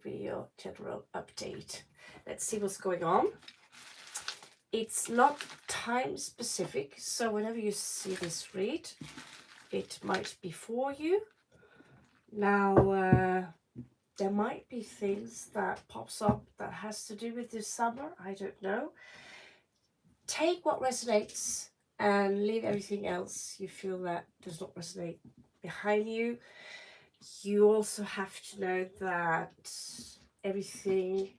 be your general update. Let's see what's going on. It's not time specific, so whenever you see this read, it might be for you. Now, there might be things that pops up that has to do with this summer. I don't know. Take what resonates and leave everything else you feel that does not resonate behind you. You also have to know that everything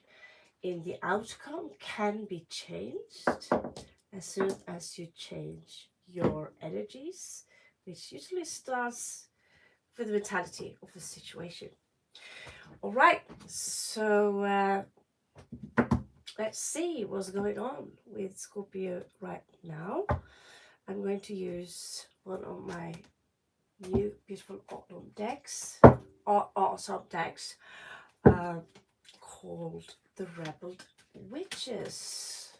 in the outcome can be changed as soon as you change your energies, which usually starts with the mentality of the situation. All right, so let's see what's going on with Scorpio right now. I'm going to use one of my new beautiful autumn decks, awesome decks, called the Rebelled Witches.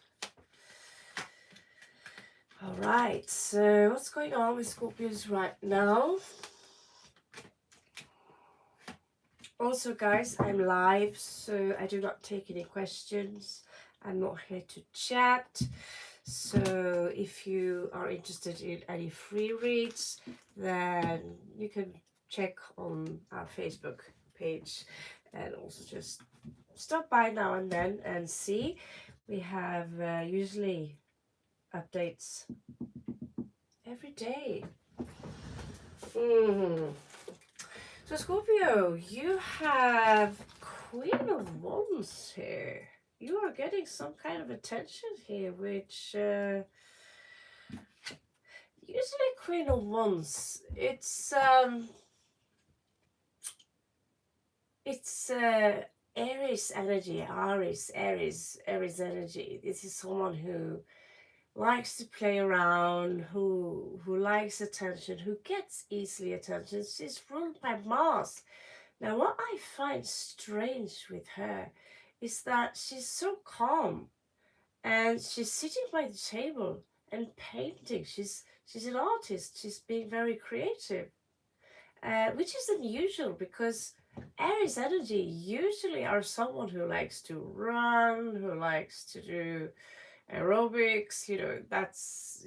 All right, so what's going on with Scorpios right now? Also, guys, I'm live, so I do not take any questions. I'm not here to chat. So if you are interested in any free reads, then you can check on our Facebook page and also just stop by now and then and see. We have usually updates every day. So Scorpio, you have Queen of Wands here. You are getting some kind of attention here, which usually Queen of Wands, it's Aries energy, Aries energy. This is someone who likes to play around, who likes attention, who gets easily attention. She's ruled by Mars. Now, what I find strange with her is that she's so calm and she's sitting by the table and painting. She's an artist. She's being very creative, which is unusual because Aries energy usually are someone who likes to run, who likes to do aerobics, that's,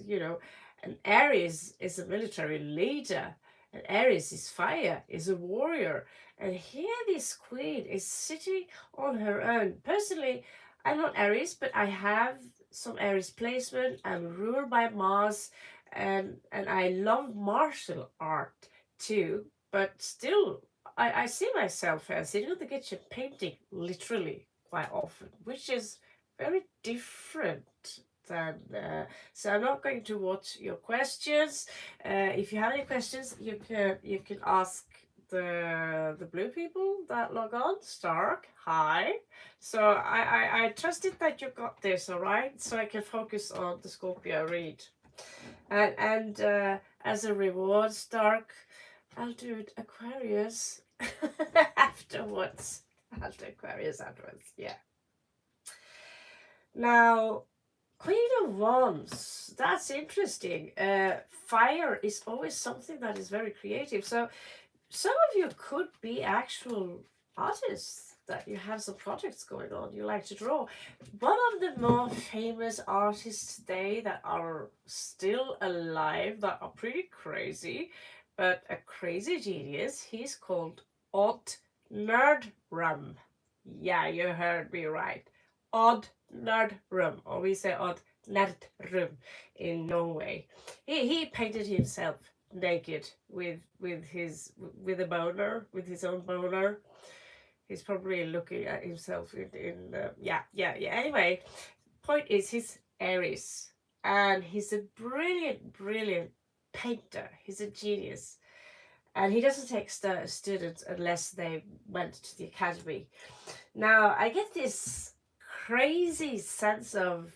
and Aries is a military leader, and Aries is fire, is a warrior. And here this queen is sitting on her own. Personally, I'm not Aries, but I have some Aries placement. I'm ruled by Mars, and I love martial art too, but still, I see myself as sitting on the kitchen painting, literally, quite often, which is very different than so I'm not going to watch your questions. If you have any questions, you can ask the blue people that log on. Stark, hi. So I trusted that you got this, all right, so I can focus on the Scorpio read. And as a reward, Stark, I'll do it Aquarius afterwards. I'll do Aquarius afterwards, yeah. Now, Queen of Wands, that's interesting. Fire is always something that is very creative. So some of you could be actual artists, that you have some projects going on, you like to draw. One of the more famous artists today that are still alive, that are pretty crazy, but a crazy genius, he's called Odd Nerdrum. Yeah, you heard me right. Odd Nerdrum, or we say Odd Nerdrum in Norway. He painted himself naked with a boner, with his own boner. He's probably looking at himself in yeah. Anyway, point is, he's Aries, and he's a brilliant painter. He's a genius, and he doesn't take students unless they went to the academy. Now, I get this crazy sense of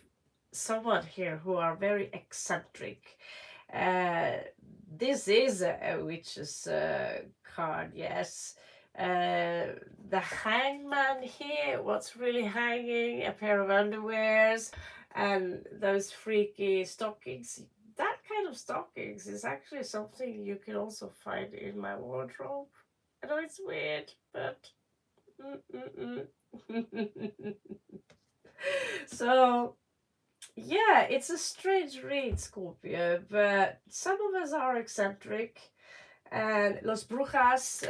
someone here who are very eccentric. This is a witch's card, yes. The hangman here, what's really hanging? A pair of underwears and those freaky stockings. That kind of stockings is actually something you can also find in my wardrobe. I know it's weird, but So, yeah, it's a strange read, Scorpio, but some of us are eccentric. And Los Brujas,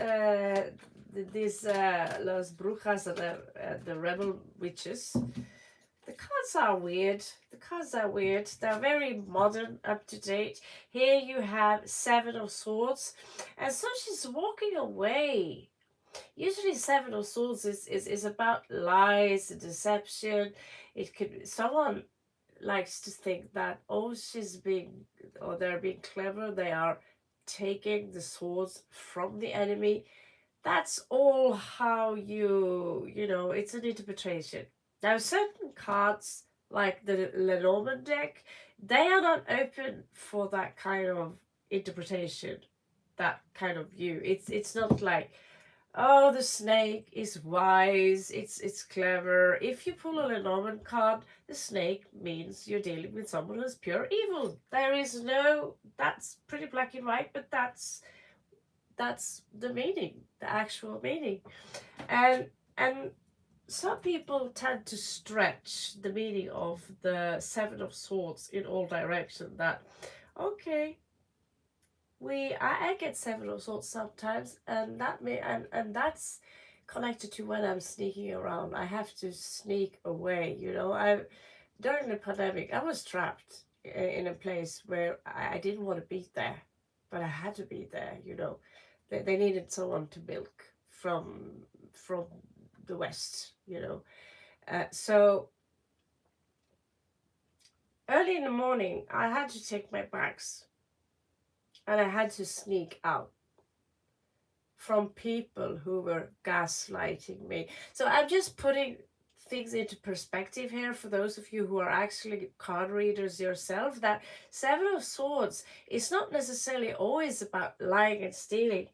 these Los Brujas are the rebel witches. The cards are weird. The cards are weird. They're very modern, up to date. Here you have Seven of Swords, and so she's walking away. Usually, Seven of Swords is about lies and deception. It could someone likes to think that, oh, she's being, or they're being clever. They are taking the swords from the enemy. That's all how it's an interpretation. Now, certain cards, like the Lenormand deck, they are not open for that kind of interpretation, that kind of view. It's not like, oh, the snake is wise, it's clever. If you pull a Lenormand card, the snake means you're dealing with someone who's pure evil. There is no, that's pretty black and white, but that's the meaning, the actual meaning. And some people tend to stretch the meaning of the Seven of Swords in all directions. That, okay, I get Seven of Swords sometimes, and and that's connected to when I'm sneaking around. I have to sneak away. I during the pandemic I was trapped in a place where I didn't want to be there, but I had to be there. They needed someone to milk from the West. So early in the morning, I had to take my bags and I had to sneak out from people who were gaslighting me. So I'm just putting things into perspective here for those of you who are actually card readers yourself, that Seven of Swords is not necessarily always about lying and stealing.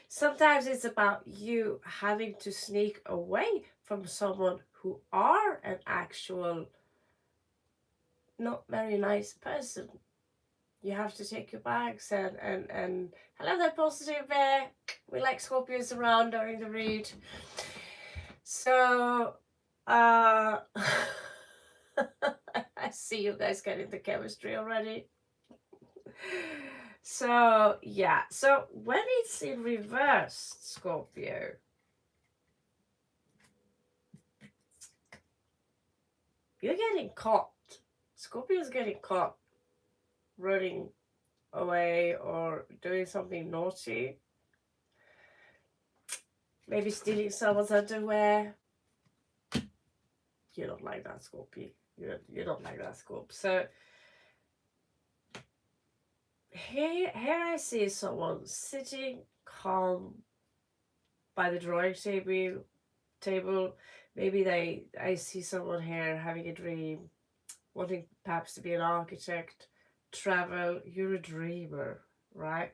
Sometimes it's about you having to sneak away from someone who are an actual not very nice person. You have to take your bags and hello there, positive bear. We like Scorpios around during the read. So I see you guys getting the chemistry already. So yeah, so when it's in reverse, Scorpio, you're getting caught. Scorpio's getting caught running away or doing something naughty. Maybe stealing someone's underwear. You don't like that, Scorpio. You don't like that, Scorp. So here I see someone sitting calm by the drawing table. Maybe I see someone here having a dream, wanting perhaps to be an architect, travel. You're a dreamer, right?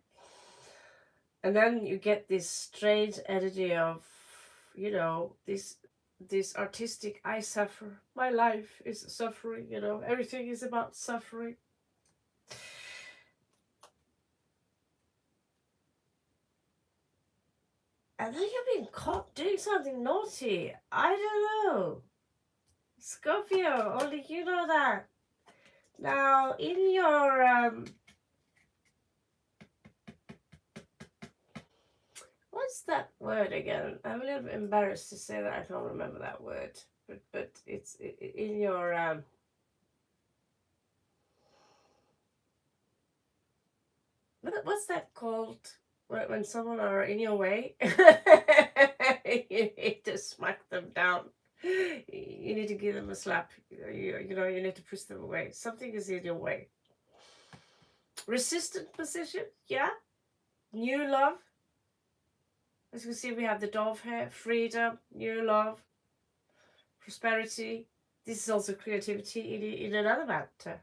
And then you get this strange energy of, this artistic, I suffer. My life is suffering, everything is about suffering. And then you're being caught doing something naughty. I don't know. Scorpio, only you know that. Now, in your, what's that word again? I'm a little bit embarrassed to say that I can't remember that word. But it's in your, what's that called? When someone are in your way, you need to smack them down. You need to give them a slap. You need to push them away. Something is in your way. Resistant position, yeah. New love. As you can see, we have the dove here. Freedom, new love, prosperity. This is also creativity in another matter.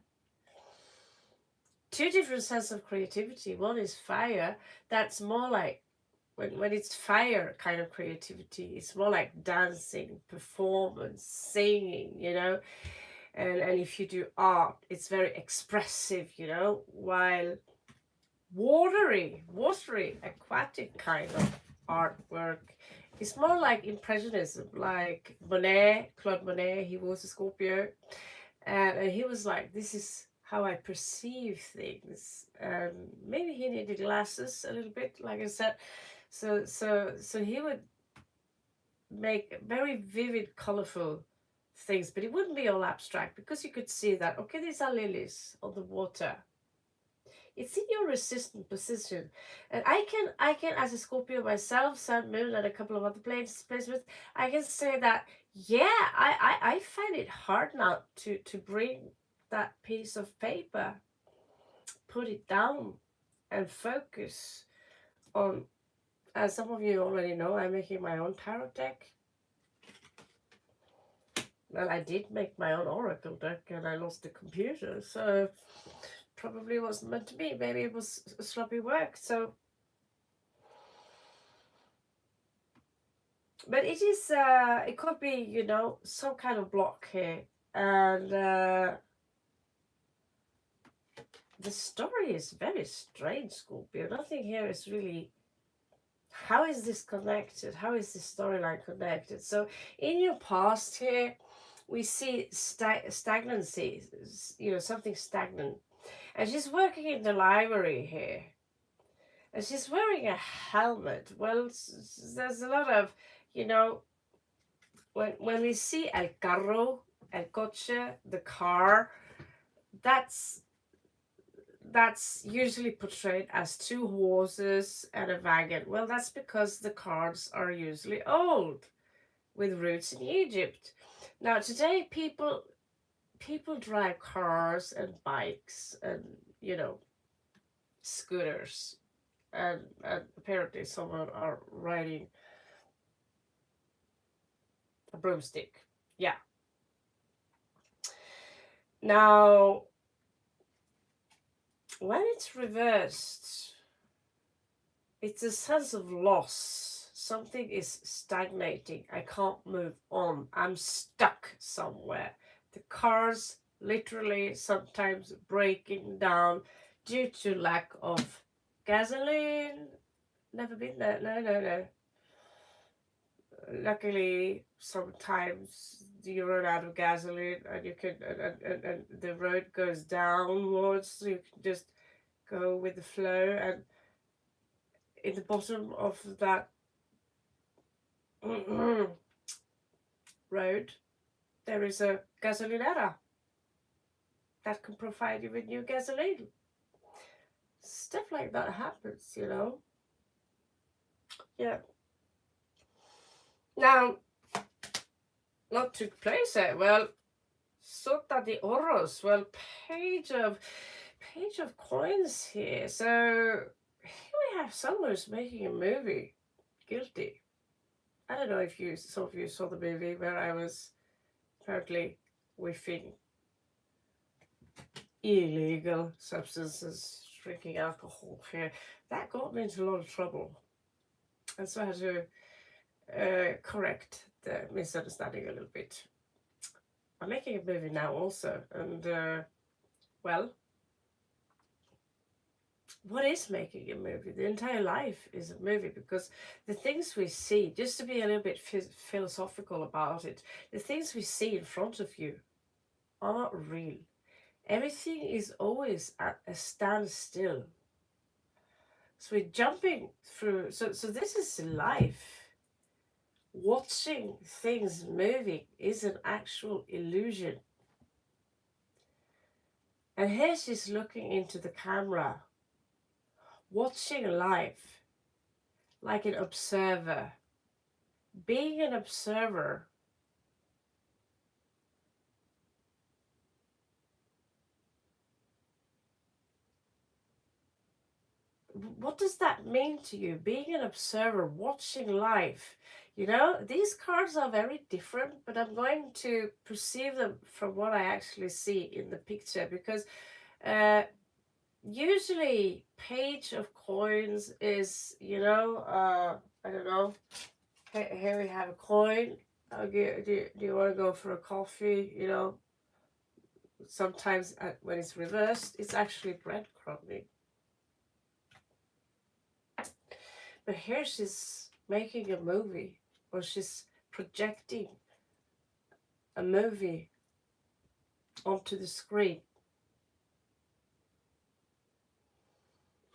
Two different senses of creativity. One is fire. That's more like when it's fire kind of creativity. It's more like dancing, performance, singing, and if you do art, it's very expressive, while watery, aquatic kind of artwork. It's more like impressionism, like Monet, Claude Monet. He was a Scorpio, and he was like, "This is how I perceive things." And maybe he needed glasses a little bit, like I said. So he would make very vivid, colorful things, but it wouldn't be all abstract because you could see that, okay, these are lilies on the water. It's in your resistant position. And I can as a Scorpio myself, Sun, Moon, and a couple of other placements, I can say that, yeah, I find it hard now to bring that piece of paper, put it down, and focus on, as some of you already know, I'm making my own tarot deck. Well, I did make my own oracle deck and I lost the computer, so probably wasn't meant to be. Maybe it was sloppy work. So, but it is. It could be, some kind of block here, and the story is very strange, Scorpio. Nothing here is really. How is this connected? How is this storyline connected? So, in your past here, we see stagnancy. Something stagnant. And she's working in the library here. And she's wearing a helmet. Well, there's a lot of, you know, when we see el carro, el coche, the car, that's usually portrayed as two horses and a wagon. Well, that's because the cars are usually old, with roots in Egypt. Now today, people drive cars and bikes and scooters, and apparently someone are riding a broomstick. Yeah. Now, when it's reversed, it's a sense of loss. Something is stagnating. I can't move on. I'm stuck somewhere. The car's literally sometimes breaking down due to lack of gasoline. Never been there. No. Luckily, sometimes you run out of gasoline and you can and the road goes downwards, so you can just go with the flow. And in the bottom of that road, there is a gasolinera that can provide you with new gasoline. Stuff like that happens. Yeah. Now, what took place there? Well, Sota de Oros. Well, page of coins here. So here we have someone who's making a movie. Guilty. I don't know if some of you saw the movie where I was apparently whiffing illegal substances, drinking alcohol here. That got me into a lot of trouble. And so I had to correct the misunderstanding a little bit. I'm making a movie now also, and well, what is making a movie? The entire life is a movie, because the things we see, just to be a little bit philosophical about it, the things we see in front of you are not real. Everything is always at a standstill. So we're jumping through. So this is life. Watching things moving is an actual illusion. And here she's looking into the camera, watching life like an observer. Being an observer what does that mean to you? Being an observer, watching life. These cards are very different, but I'm going to perceive them from what I actually see in the picture, because usually page of coins is, I don't know, here we have a coin. Do you want to go for a coffee? Sometimes when it's reversed, it's actually breadcrumbing. But here she's making a movie, or she's projecting a movie onto the screen.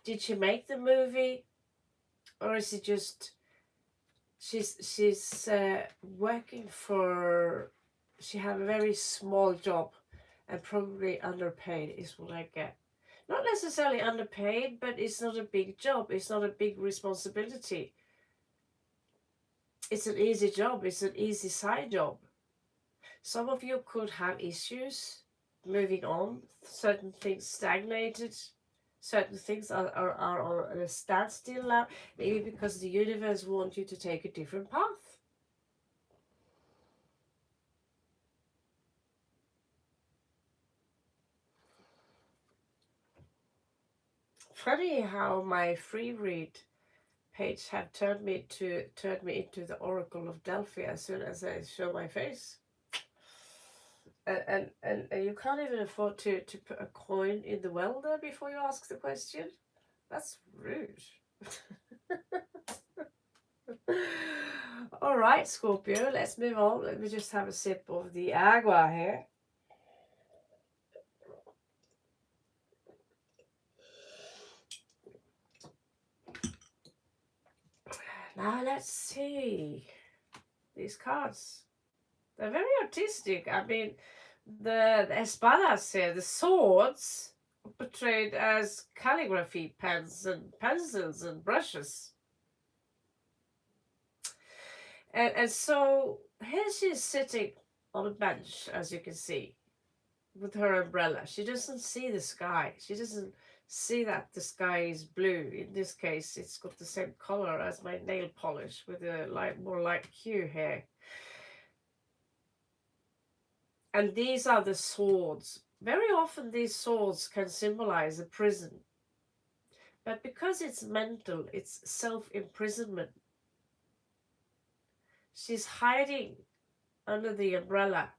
Did she make the movie, or is it just she's working for? She have a very small job, and probably underpaid is what I get. Not necessarily underpaid, but it's not a big job. It's not a big responsibility. It's an easy job. It's an easy side job. Some of you could have issues moving on. Certain things stagnated. Certain things are on a standstill now. Maybe because the universe wants you to take a different path. Funny how my free read page have turned me into the Oracle of Delphi as soon as I show my face. And you can't even afford to put a coin in the well there before you ask the question. That's rude. All right, Scorpio, let's move on. Let me just have a sip of the agua here. Now let's see these cards. They're very artistic. I mean, the espadas here, the swords, portrayed as calligraphy pens and pencils and brushes. And so here she's sitting on a bench, as you can see, with her umbrella. She doesn't see the sky. She doesn't see that the sky is blue. In this case, it's got the same color as my nail polish with a more light hue here. And these are the swords. Very often these swords can symbolize a prison. But because it's mental, it's self-imprisonment. She's hiding under the umbrella.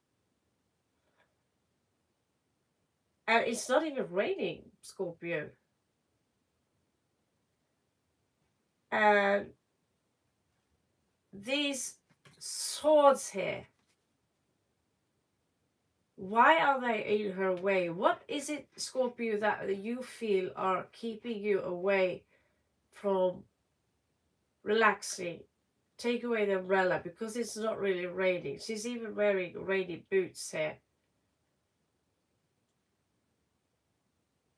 And it's not even raining, Scorpio. And these swords here, why are they in her way? What is it, Scorpio, that you feel are keeping you away from relaxing? Take away the umbrella because it's not really raining. She's even wearing rainy boots here.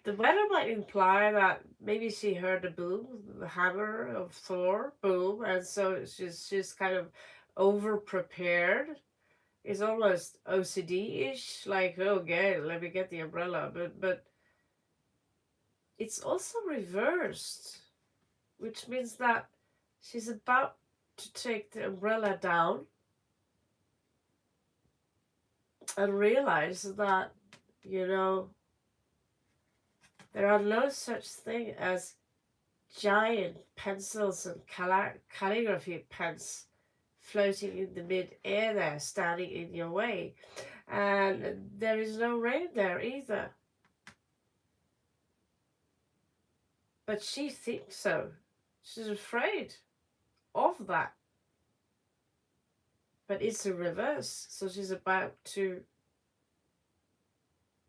The weather might imply that maybe she heard the boom, the hammer of Thor, boom, and so she's kind of over prepared. It's almost OCD-ish, like, okay, let me get the umbrella, but it's also reversed, which means that she's about to take the umbrella down and realize that, you know, there are no such thing as giant pencils and calligraphy pens floating in the mid-air there, standing in your way. And there is no rain there either. But she thinks so. She's afraid of that. But it's a reverse. So she's about to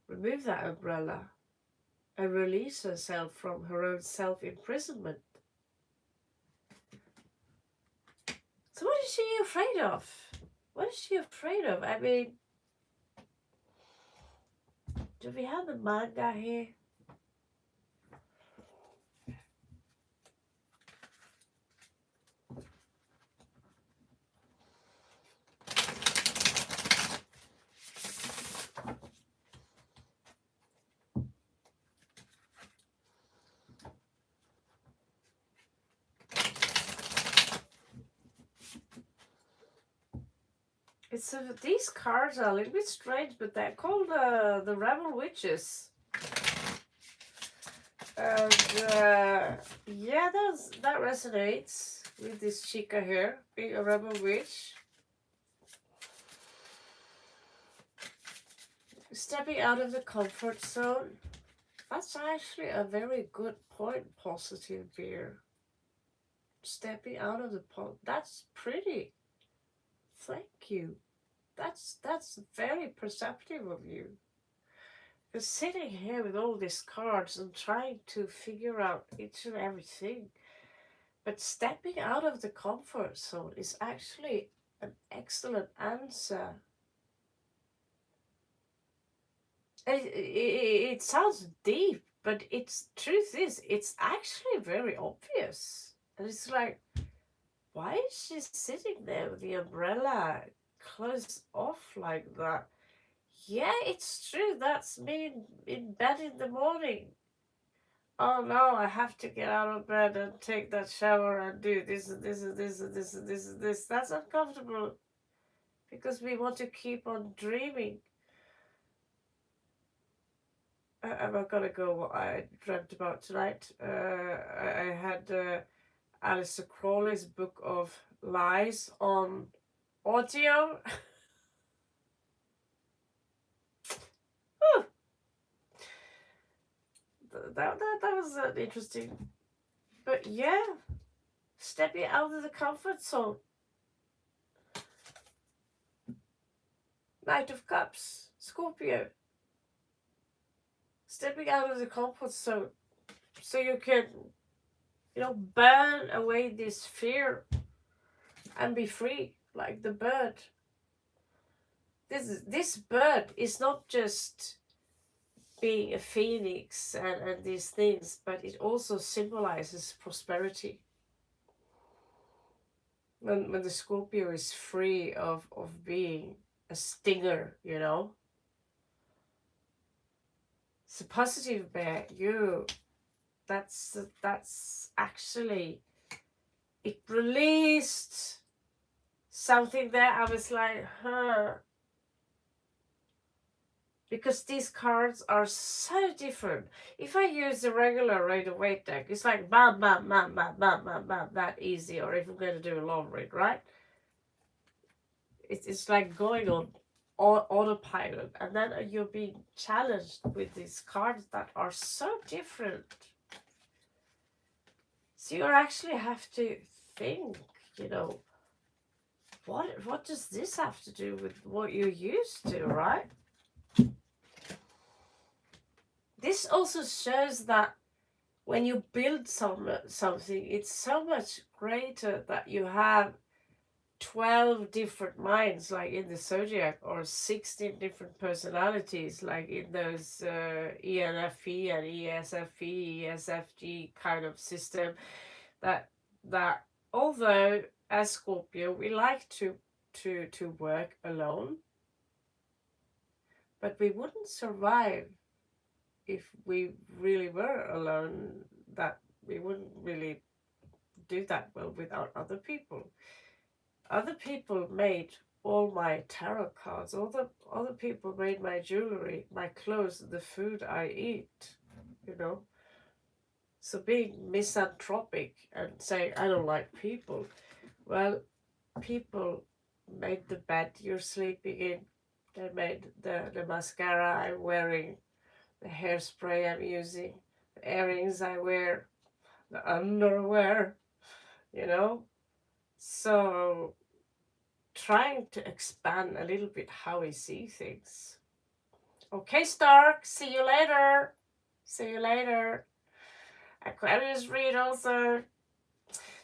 remove that umbrella and release herself from her own self-imprisonment. So what is she afraid of? What is she afraid of? I mean, do we have the manga here? These cards are a little bit strange, but they're called the Rebel Witches. And yeah, that resonates with this chica here, being a rebel witch. Stepping out of the comfort zone. That's actually a very good point, positive beer. Stepping out of the pond. That's pretty. Thank you. That's very perceptive of you. Because sitting here with all these cards and trying to figure out each and everything, but stepping out of the comfort zone is actually an excellent answer. It sounds deep, but it's truth is it's actually very obvious. And it's like, why is she sitting there with the umbrella closed off like that? Yeah, it's true. That's me in bed in the morning. Oh no, I have to get out of bed and take that shower and do this and this and this and this and this and this. That's uncomfortable because we want to keep on dreaming. I'm not gonna go what I dreamt about tonight. I had Alistair Crowley's book of lies on audio. that was interesting. But yeah, stepping out of the comfort zone. Knight of Cups, Scorpio. Stepping out of the comfort zone so you can, burn away this fear and be free like the bird. This bird is not just being a phoenix and these things, but it also symbolizes prosperity. When the Scorpio is free of being a stinger, It's a positive bear. That's actually, it released something there. I was like, because these cards are so different. If I use the regular Rider-Waite deck, it's like bam, bam, bam, bam, bam, bam, bam, that easy. Or if I'm going to do a long read, right? It's like going on autopilot, and then you're being challenged with these cards that are so different. So you actually have to think, what does this have to do with what you're used to, right? This also shows that when you build something, it's so much greater that you have 12 different minds, like in the zodiac, or 16 different personalities, like in those ENFP and ESFP, ESFG kind of system. That although as Scorpio we like to work alone, but we wouldn't survive if we really were alone. That we wouldn't really do that well without other people. Other people made all my tarot cards. All the other people made my jewelry, my clothes, the food I eat. So being misanthropic and saying I don't like people, well, people made the bed you're sleeping in. They made the mascara I'm wearing, the hairspray I'm using, the earrings I wear, the underwear, So trying to expand a little bit how we see things. Okay, Stark, see you later. See you later. Aquarius read also.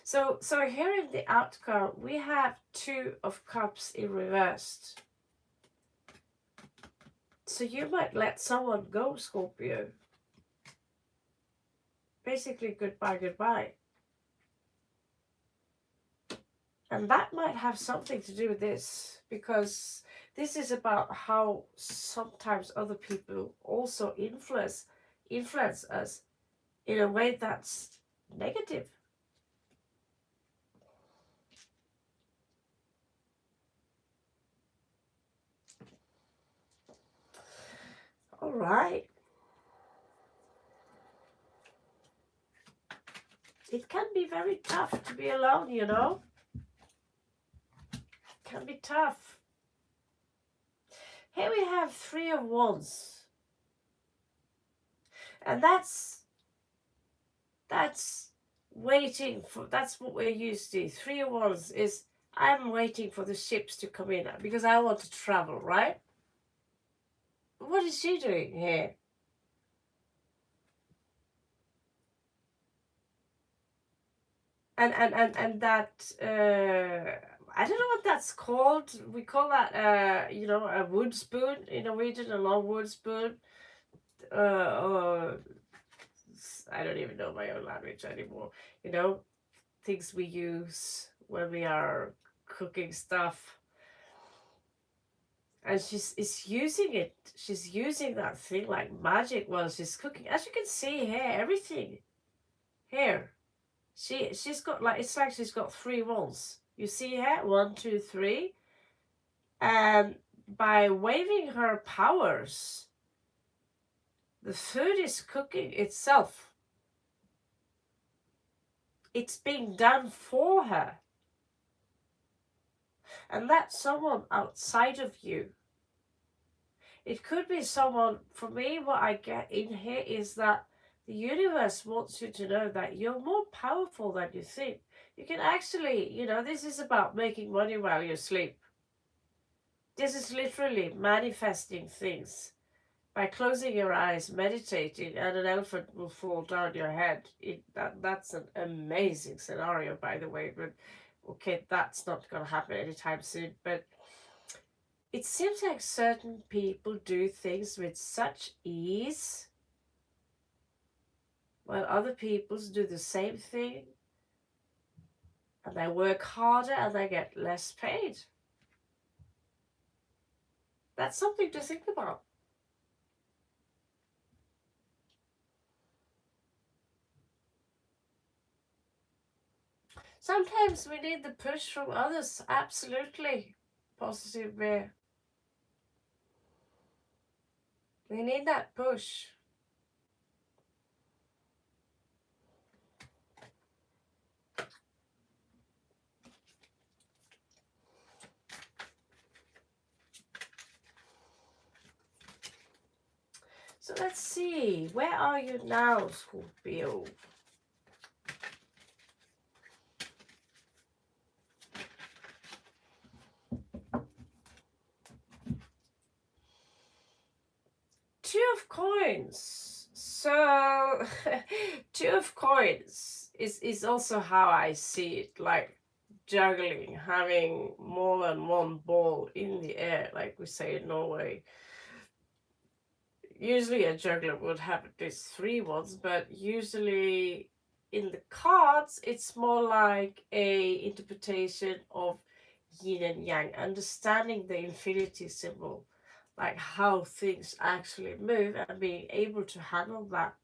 So here in the outcome, we have 2 of Cups in reversed. So you might let someone go, Scorpio. Basically, goodbye. And that might have something to do with this, because this is about how sometimes other people also influence us in a way that's negative. All right. It can be very tough to be alone, It can be tough. Here we have 3 of Wands. And that's waiting for, that's what we're used to. 3 of Wands is, I'm waiting for the ships to come in because I want to travel, right? What is she doing here? And that I don't know what that's called. We call that you know, a wood spoon in Norwegian, a long wood spoon. Or I don't even know my own language anymore. You know, things we use when we are cooking stuff. And she's is using it. She's using that thing like magic while she's cooking. As you can see here, everything here. She's got like, it's like she's got 3 walls. You see here, 1, 2, 3, and by waving her powers, the food is cooking itself. It's being done for her, and that's someone outside of you. It could be someone. For me, what I get in here is that the universe wants you to know that you're more powerful than you think. You can actually, you know, this is about making money while you sleep. This is literally manifesting things. By closing your eyes, meditating, and an elephant will fall down your head. That's an amazing scenario, by the way. But okay, that's not going to happen anytime soon. But it seems like certain people do things with such ease, while other people do the same thing, and they work harder and they get less paid. That's something to think about. Sometimes we need the push from others. Absolutely. Positive bear. We need that push. So let's see. Where are you now, Scorpio? Two of Coins. So, Two of Coins is also how I see it. Like juggling, having more than one ball in the air, like we say in Norway. Usually a juggler would have at least 3 ones, but usually in the cards it's more like a interpretation of yin and yang, understanding the infinity symbol, like how things actually move and being able to handle that.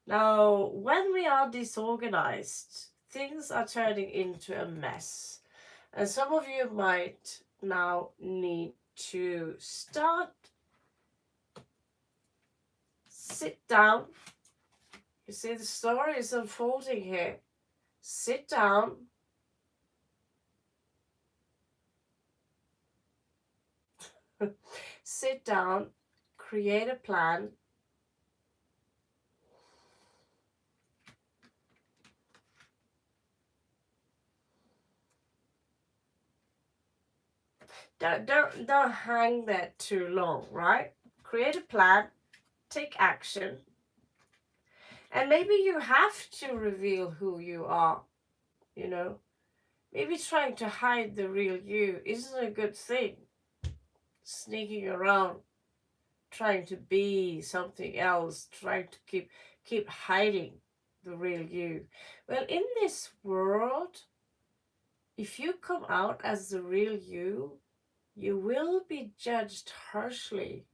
Now, when we are disorganized, things are turning into a mess. And some of you might now need to sit down. You see, the story is unfolding here. Sit down. Sit down, create a plan. Don't hang there too long, right? Create a plan, take action. And maybe you have to reveal who you are, you know. Maybe trying to hide the real you isn't a good thing. Sneaking around, trying to be something else, trying to keep hiding the real you. Well, in this world, if you come out as the real you, you will be judged harshly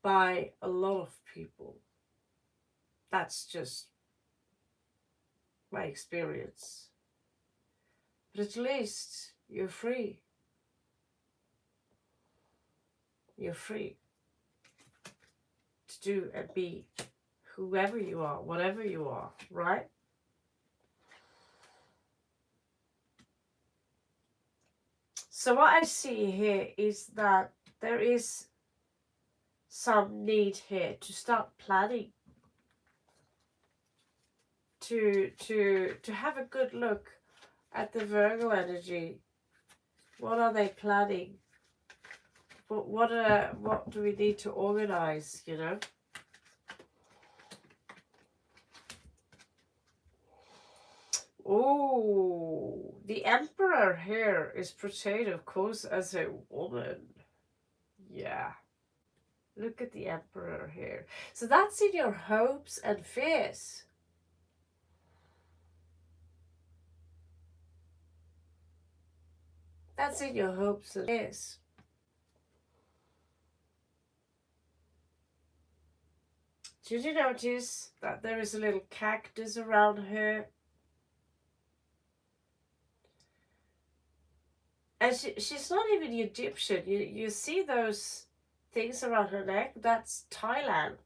by a lot of people. That's just my experience. But at least you're free. You're free to do and be whoever you are, whatever you are, right? So what I see here is that there is some need here to start planning. to have a good look at the Virgo energy. What are they planning? What do we need to organize, you know? Oh, the Emperor here is portrayed, of course, as a woman. Yeah. Look at the Emperor here. So that's in your hopes and fears. That's in your hopes and fears. Did you notice that there is a little cactus around her? And she's not even Egyptian. You see those things around her neck? That's Thailand.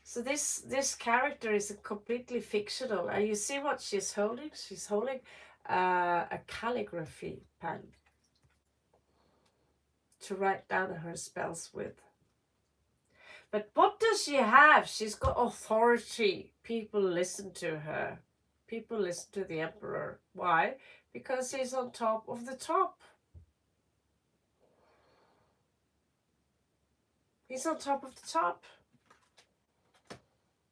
So this character is completely fictional. And you see what she's holding? She's holding a calligraphy pen to write down her spells with. But what does she have? She's got authority. People listen to her. People listen to the Emperor. Why? Because he's on top of the top. He's on top of the top.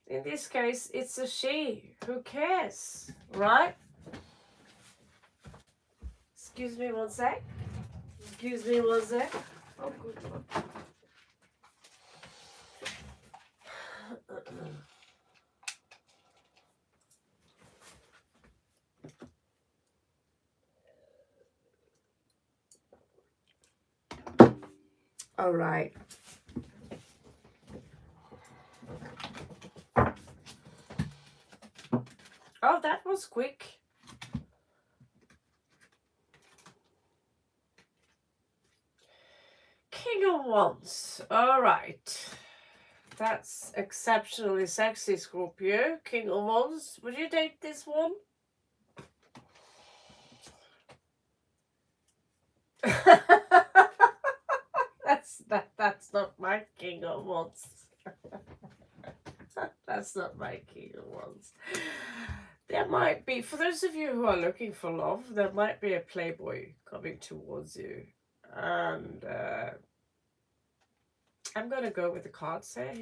In this case, it's a she. Who cares? Right? Excuse me one sec. Excuse me one sec. Oh, good Lord. All right. Oh, that was quick. King of Wands. All right. That's exceptionally sexy, Scorpio. King of Wands. Would you date this one? That's not my King of Wands. That's not my King of Wands. There might be, for those of you who are looking for love, there might be a playboy coming towards you. And I'm gonna go with the cards here.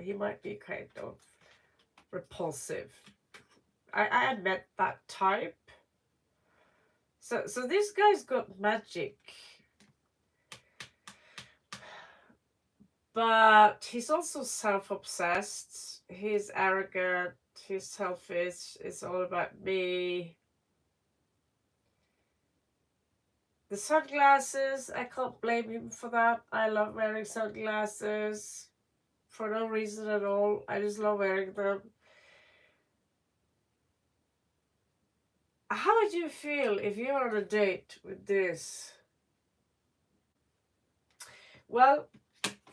He might be kind of repulsive. I met that type. So this guy's got magic. But he's also self-obsessed. He's arrogant. He's selfish. It's all about me. The sunglasses, I can't blame him for that. I love wearing sunglasses for no reason at all. I just love wearing them. How would you feel if you're on a date with this? Well,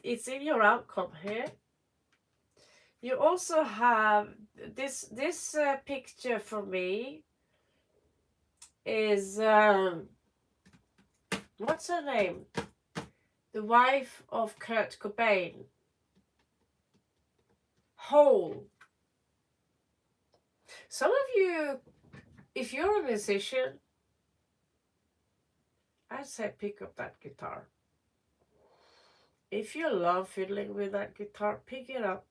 it's in your outcome here. You also have this picture for me is what's her name? The wife of Kurt Cobain. Hole. Some of you, if you're a musician, I'd say pick up that guitar. If you love fiddling with that guitar, pick it up.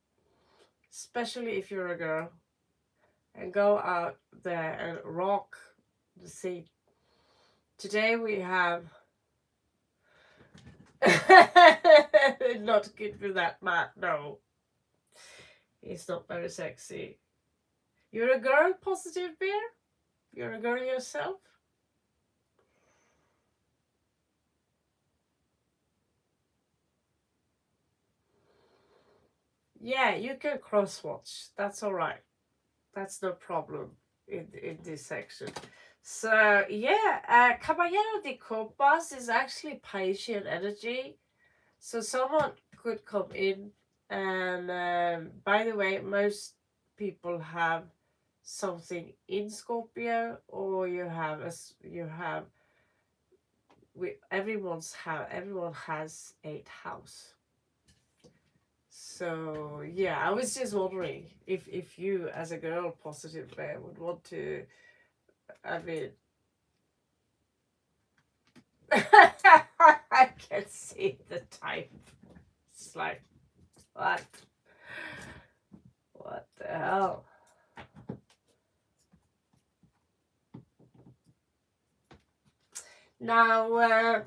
Especially if you're a girl. And go out there and rock the scene. Today we have not good with that man, no. He's not very sexy. You're a girl, Positive Bear? You're a girl yourself? Yeah, you can cross-watch. That's all right. That's no problem in this section. So, yeah, Caballero de Copas is actually Piscean energy. So someone could come in and, by the way, most people have something in Scorpio, or everyone has 8th house. So yeah, I was just wondering if you, as a girl positive bear, would want to. I mean, I can see the type. It's like what? What the hell? Now,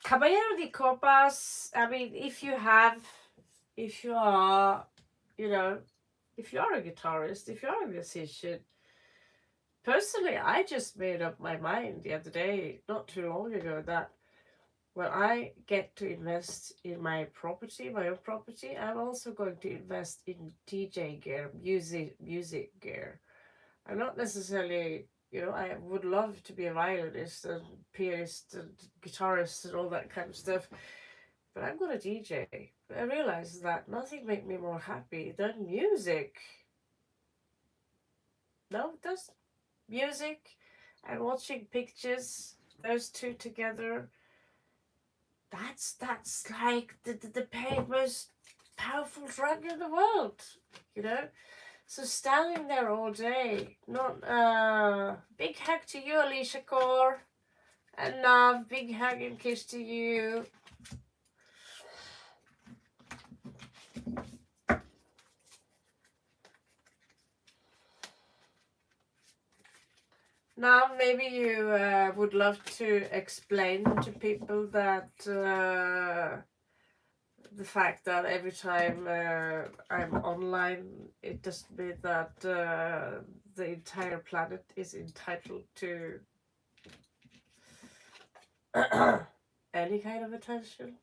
Caballero de Copas. I mean, if you are, you know, if you are a guitarist, if you are a musician. Personally, I just made up my mind the other day, not too long ago, that when I get to invest in my property, my own property, I'm also going to invest in DJ gear, music gear. I'm not necessarily, I would love to be a violinist and pianist and guitarist and all that kind of stuff, but I'm going to DJ. But I realized that nothing made me more happy than music. No, it does music and watching pictures, those two together, that's like the most powerful drug in the world, you know. So standing there all day, not big hug to you, Alicia Core, and big hug and kiss to you. Now, maybe you would love to explain to people that the fact that every time I'm online, it doesn't mean that the entire planet is entitled to any kind of attention.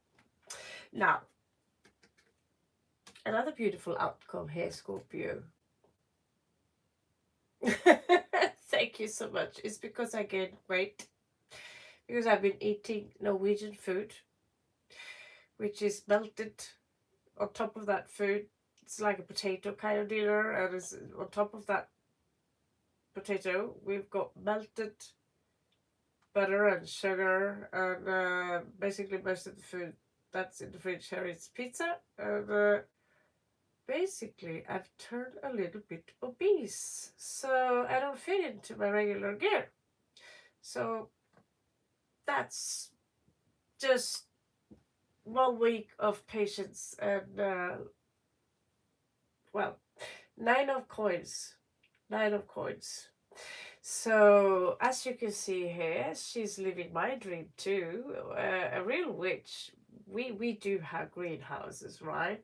Now, another beautiful outcome here, Scorpio. Thank you so much. It's because I gained weight. Because I've been eating Norwegian food, which is melted on top of that food. It's like a potato kind of dinner, and it's on top of that potato, we've got melted butter and sugar, and basically most of the food that's in the fridge here is pizza, and basically I've turned a little bit obese, so I don't fit into my regular gear. So that's just 1 week of patience and well, 9 of coins. 9 of coins. So, as you can see here, she's living my dream too. A real witch. We do have greenhouses, right?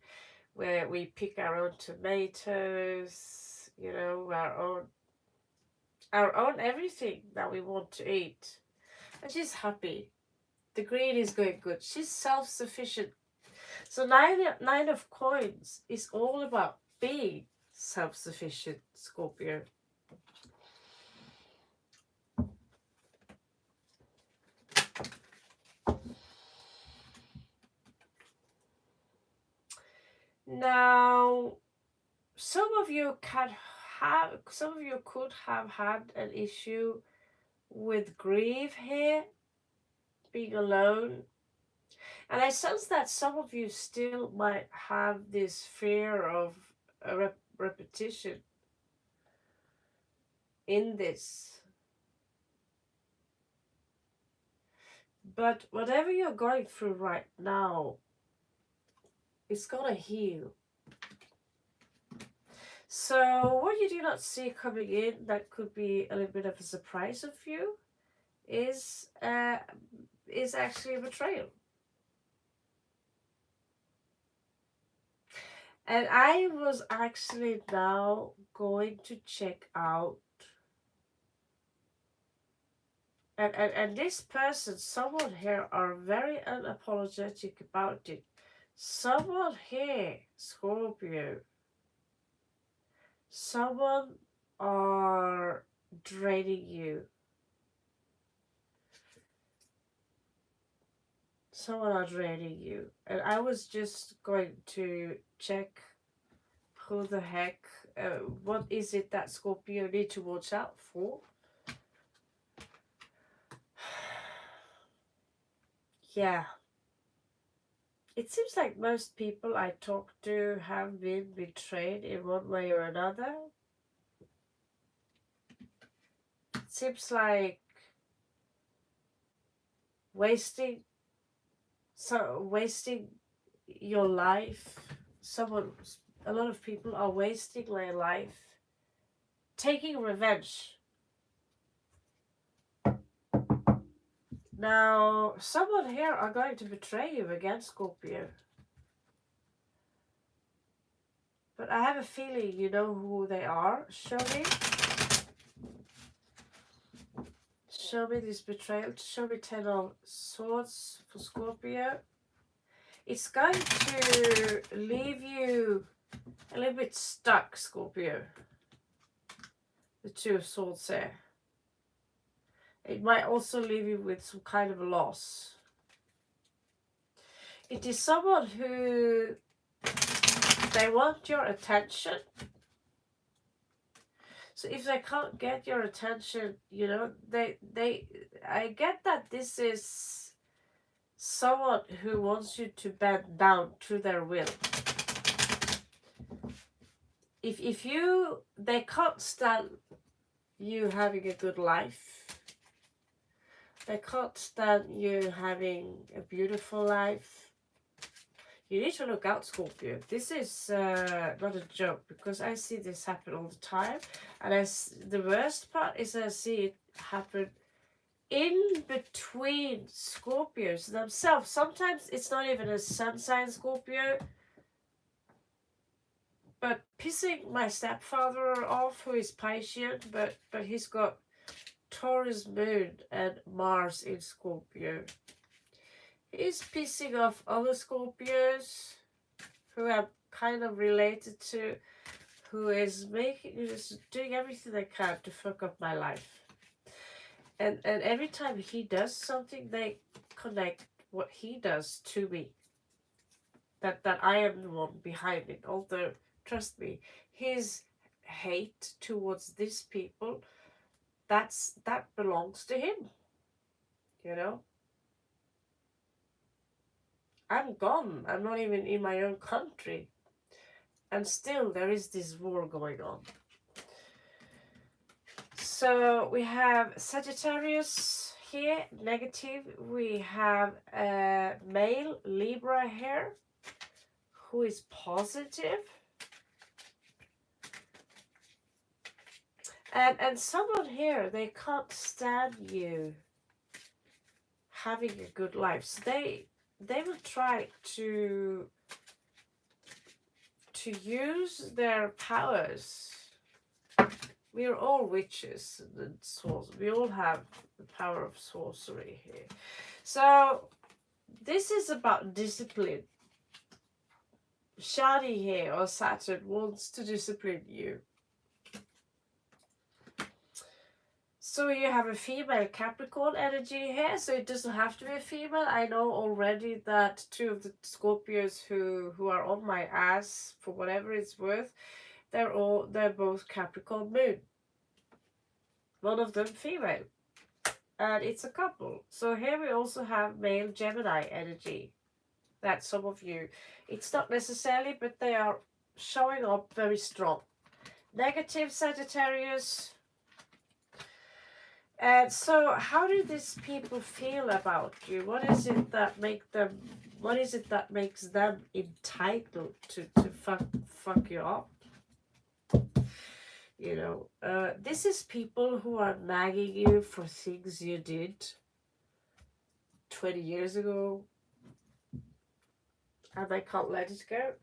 Where we pick our own tomatoes, our own everything that we want to eat. And she's happy. The green is going good. She's self-sufficient. So nine of coins is all about being self-sufficient, Scorpio. Now, some of you could have had an issue with grief here, being alone. And I sense that some of you still might have this fear of a repetition in this. But whatever you're going through right now, it's gonna heal. So what you do not see coming in that could be a little bit of a surprise of you is actually a betrayal. And I was actually now going to check out and this person, someone here are very unapologetic about it. Someone here, Scorpio, someone are draining you. Someone are draining you. And I was just going to check who the heck, what is it that Scorpio need to watch out for? Yeah. It seems like most people I talk to have been betrayed in one way or another. It seems like wasting wasting your life. Someone, a lot of people are wasting their life, taking revenge. Now, someone here are going to betray you again, Scorpio. But I have a feeling you know who they are. Show me. Show me this betrayal. Show me 10 of Swords for Scorpio. It's going to leave you a little bit stuck, Scorpio. The Two of Swords there. It might also leave you with some kind of loss. It is someone who, they want your attention. So if they can't get your attention, you know, I get that this is someone who wants you to bend down to their will. If they can't stand you having a good life. They can't stand you having a beautiful life. You need to look out, Scorpio. This is not a joke, because I see this happen all the time. And the worst part is I see it happen in between Scorpios themselves. Sometimes it's not even a sun sign Scorpio. But pissing my stepfather off, who is Piscean, but he's got Taurus moon and Mars in Scorpio. He's pissing off other Scorpios who I'm kind of related to, who is doing everything they can to fuck up my life. And every time he does something, they connect what he does to me. That I am the one behind it. Although, trust me, his hate towards these people, that belongs to him. You know? I'm gone. I'm not even in my own country. And still there is this war going on. So we have Sagittarius here, negative. We have a male Libra here, who is positive. And someone here, they can't stand you having a good life. So they will try to use their powers. We are all witches and sorcerers. We all have the power of sorcery here. So this is about discipline. Shani here, or Saturn, wants to discipline you. So you have a female Capricorn energy here, so it doesn't have to be a female. I know already that two of the Scorpios who are on my ass, for whatever it's worth, they're both Capricorn moon. One of them female. And it's a couple. So here we also have male Gemini energy. That's some of you. It's not necessarily, but they are showing up very strong. Negative Sagittarius. And so how do these people feel about you? What is it that makes them entitled to fuck you up? You know, this is people who are nagging you for things you did 20 years ago, and they can't let it go.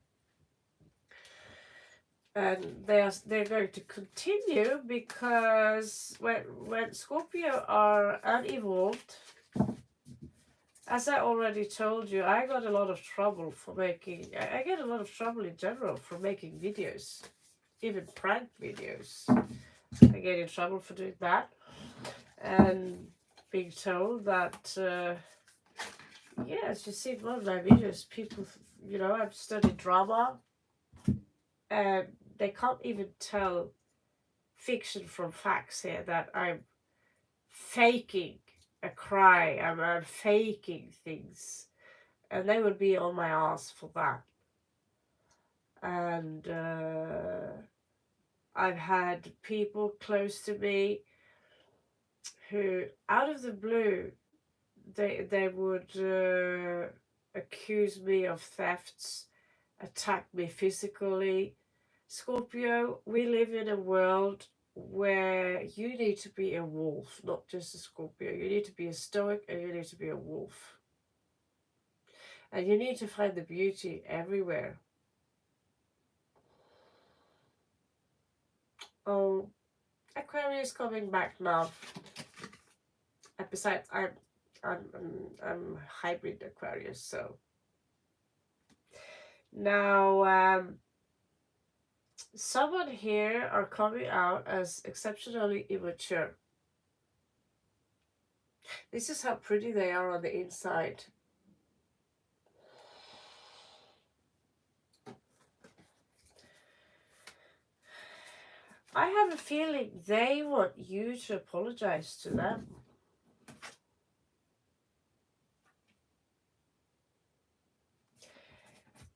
And they're going to continue, because when Scorpio are unevolved, as I already told you, I got a lot of trouble for making. I get a lot of trouble in general for making videos, even prank videos. I get in trouble for doing that, and being told that. Yes, you see one of my videos, people, you know, I've studied drama, and they can't even tell fiction from facts here, that I'm faking a cry, I'm faking things. and they would be on my ass for that. And I've had people close to me who, out of the blue, they would accuse me of thefts, attack me physically. Scorpio, we live in a world where you need to be a wolf, not just a Scorpio. You need to be a stoic and you need to be a wolf. And you need to find the beauty everywhere. Oh, Aquarius coming back now. And besides, I'm hybrid Aquarius, so now someone here are coming out as exceptionally immature. This is how pretty they are on the inside. I have a feeling they want you to apologize to them.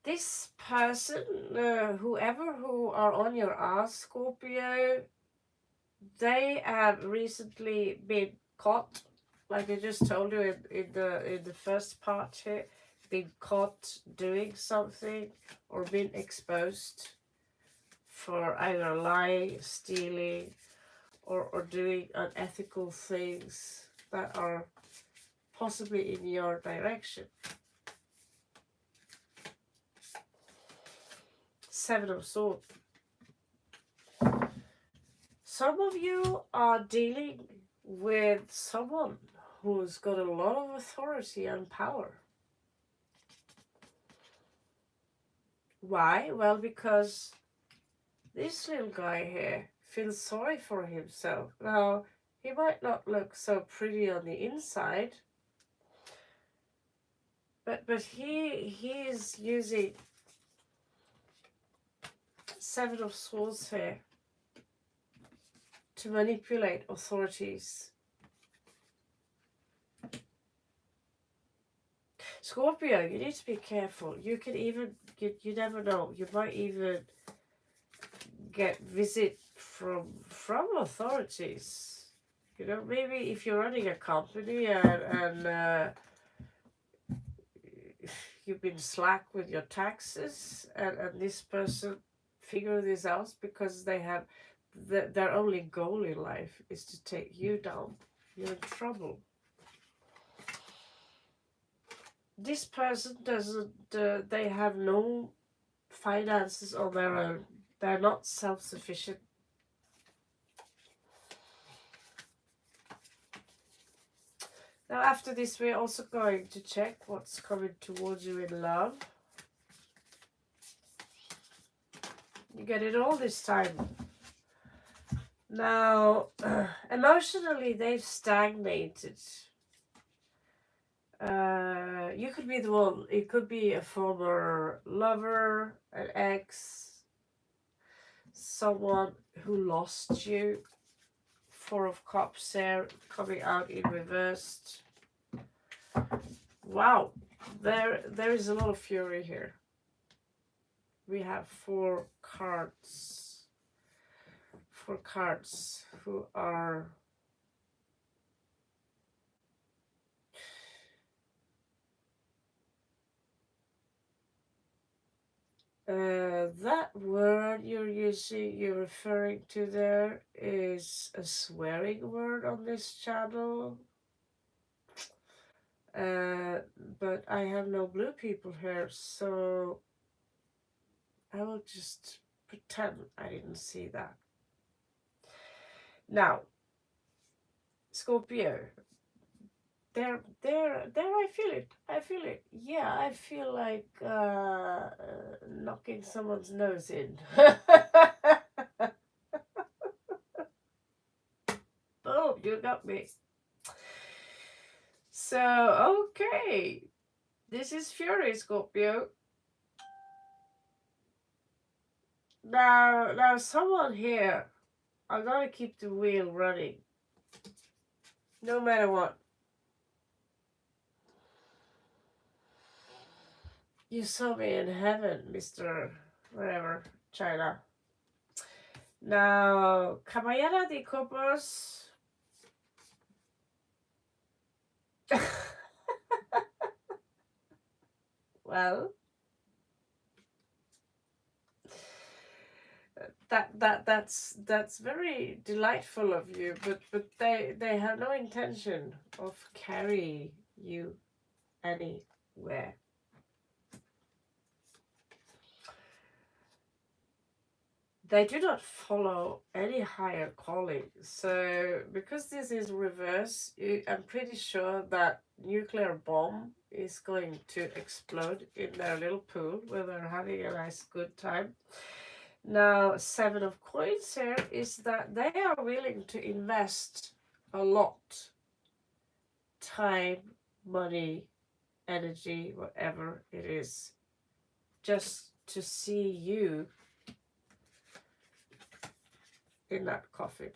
This person, whoever who are on your ass, Scorpio, they have recently been caught, like I just told you in the first part here, been caught doing something or been exposed for either lying, stealing, or doing unethical things that are possibly in your direction. Seven of Swords. Some of you are dealing with someone who's got a lot of authority and power. Why? Well, because this little guy here feels sorry for himself. Now, he might not look so pretty on the inside, but he is using Seven of Swords here to manipulate authorities. Scorpio, you need to be careful. You can even, you never know, you might even get visit from authorities. You know, maybe if you're running a company and you've been slack with your taxes and this person figure this out because they have their only goal in life is to take you down. You're in trouble. This person doesn't, they have no finances on their own. They're not self-sufficient. Now after this we're also going to check what's coming towards you in love. You get it all this time. Now, emotionally they've stagnated. You could be the one, it could be a former lover, an ex, someone who lost you. Four of Cups there, coming out in reversed. Wow, there is a lot of fury here. We have four cards who are that word you're referring to there is a swearing word on this channel. But I have no blue people here, so I will just pretend I didn't see that. Now, Scorpio, there, I feel it. Yeah, I feel like knocking someone's nose in. Boom, you got me. So, okay. This is Fury, Scorpio. Now someone here, I'm gonna keep the wheel running. No matter what. You saw me in heaven, Mr. Wherever, China. Now, Caballera de Copas. Well, that's very delightful of you, but they have no intention of carrying you anywhere. They do not follow any higher calling. So because this is reverse, I'm pretty sure that nuclear bomb is going to explode in their little pool where they're having a nice good time. Now, Seven of Coins here is that they are willing to invest a lot, time, money, energy, whatever it is, just to see you in that coffin.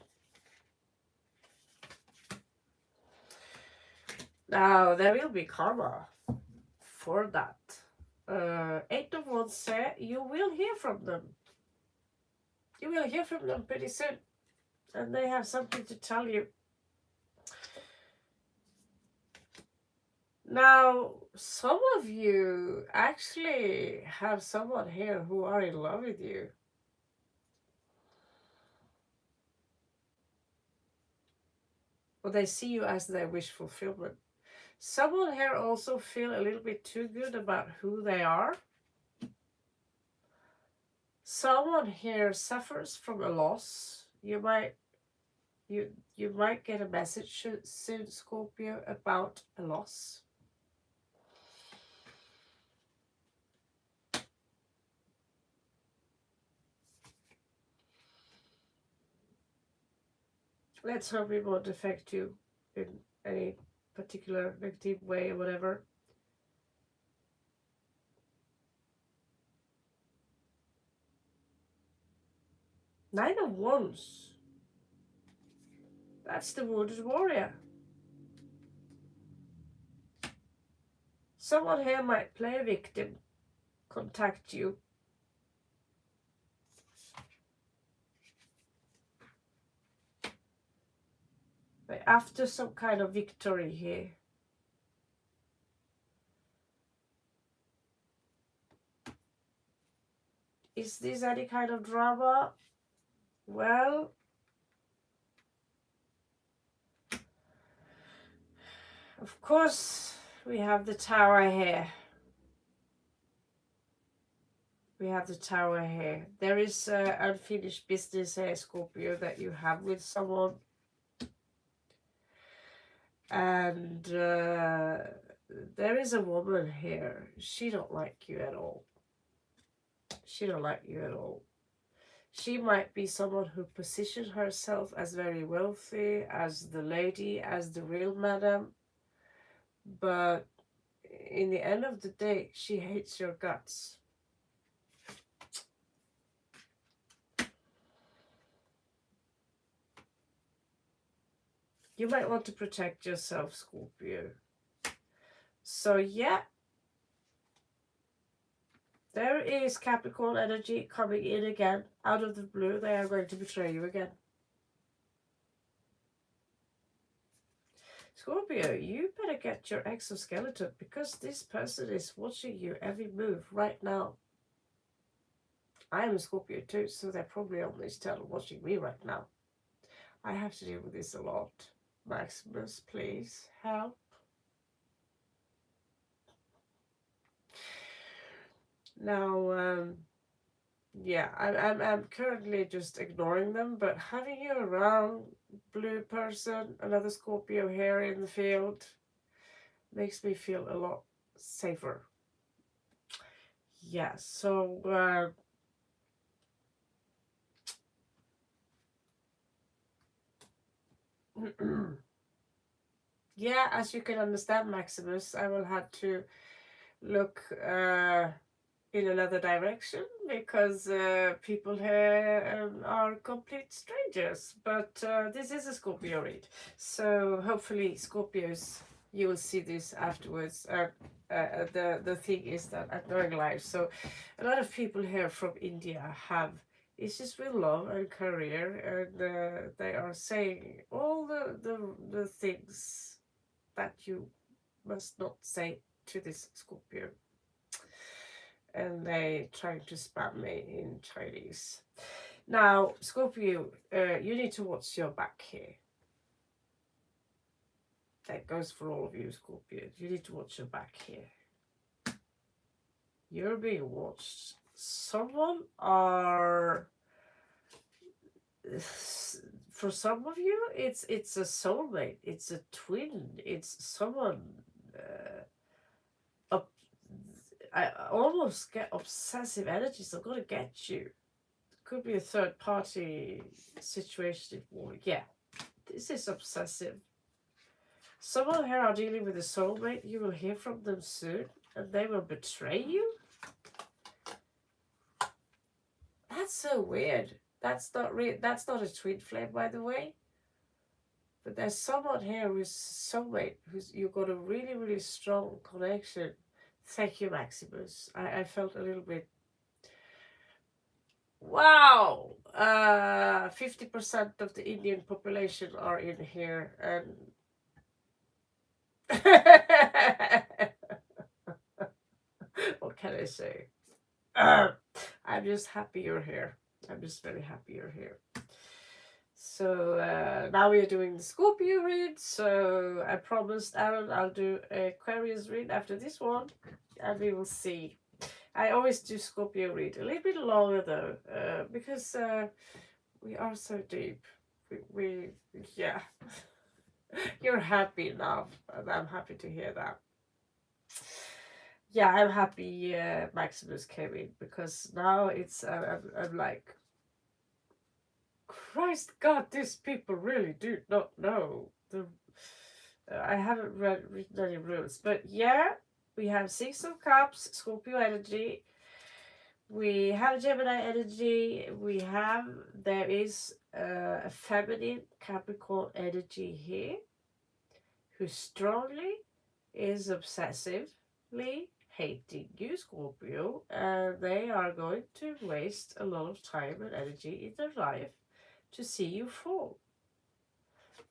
Now, there will be karma for that. Eight of Wands say you will hear from them. You will hear from them pretty soon. And they have something to tell you. Now, some of you actually have someone here who are in love with you. Or they see you as their wish fulfillment. Someone here also feel a little bit too good about who they are. Someone here suffers from a loss. You might get a message soon, Scorpio, about a loss. Let's hope it won't affect you in any particular negative way or whatever. Nine of Wands. That's the wounded warrior. Someone here might play a victim, contact you. But after some kind of victory here. Is this any kind of drama? Well, of course, we have the Tower here. We have the Tower here. There is unfinished business here, Scorpio, that you have with someone. And there is a woman here. She don't like you at all. She don't like you at all. She might be someone who positions herself as very wealthy, as the lady, as the real madam. But in the end of the day, she hates your guts. You might want to protect yourself, Scorpio. So yeah, there is Capricorn energy coming in again. Out of the blue, they are going to betray you again. Scorpio, you better get your exoskeleton because this person is watching you every move right now. I am a Scorpio too, so they're probably on this channel watching me right now. I have to deal with this a lot. Maximus, please help. Now, yeah, I'm currently just ignoring them, but having you around, blue person, another Scorpio here in the field, makes me feel a lot safer. Yeah, so yeah, as you can understand, Maximus, I will have to look in another direction because people here are complete strangers. But this is a Scorpio read, so hopefully Scorpios You will see this afterwards. The thing is that I'm going live, so a lot of people here from India have issues with love and career, and they are saying all the things that you must not say to this Scorpio, and they trying to spam me in Chinese. Now, Scorpio, you need to watch your back here. That goes for all of you, Scorpios. You need to watch your back here. You're being watched. Someone are, for some of you, it's a soulmate. It's a twin. It's someone. Up, I almost get obsessive energies. I'm gonna get you. Could be a third party situation. Yeah, this is obsessive. Someone here are dealing with a soulmate. You will hear from them soon, and they will betray you. That's so weird. That's not real. That's not a twin flame, by the way. But there's someone here who's soulmate, who's you got a really, really strong connection. Thank you, Maximus. I felt a little bit. Wow, 50% of the Indian population are in here, and what can I say? I'm just happy you're here. I'm just very happy you're here. So now we are doing the Scorpio read. So I promised Aaron I'll do a Aquarius read after this one, and we will see. I always do Scorpio read a little bit longer though, because we are so deep. We yeah. You're happy now, and I'm happy to hear that. Yeah, I'm happy Maximus came in, because now it's I'm like, Christ God, these people really do not know the. I haven't written any rules, but yeah, we have Six of Cups, Scorpio energy. We have Gemini energy. There is a feminine Capricorn energy here, who strongly is obsessively hating you, Scorpio, and they are going to waste a lot of time and energy in their life to see you fall.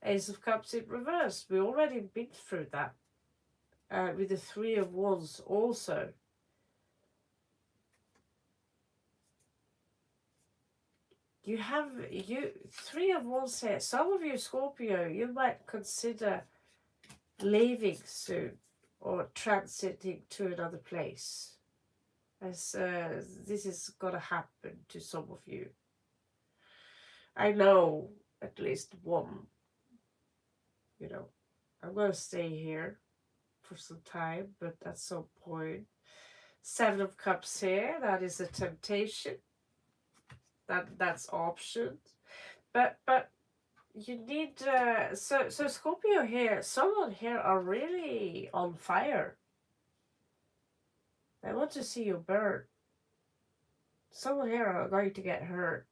Ace of Cups in reverse. We already been through that. With the Three of Wands also. You have Three of Wands here. Some of you, Scorpio, you might consider leaving soon or transiting to another place, as this is gonna happen to some of you. I know at least one. I'm gonna stay here for some time, but at some point. Seven of Cups here, that is a temptation. That's options. But you need so Scorpio here, someone here are really on fire. I want to see you burn. Someone here are going to get hurt.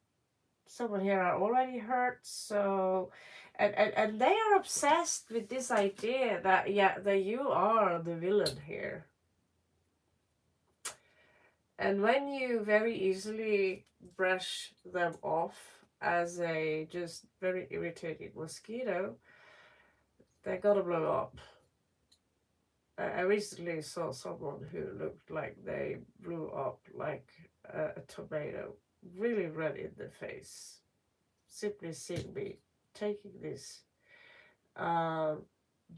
Someone here are already hurt, so and they are obsessed with this idea that that you are the villain here. And when you very easily brush them off as a just very irritating mosquito, they're gonna blow up. I recently saw someone who looked like they blew up like a tomato, really red in the face. Simply seeing me taking this, uh,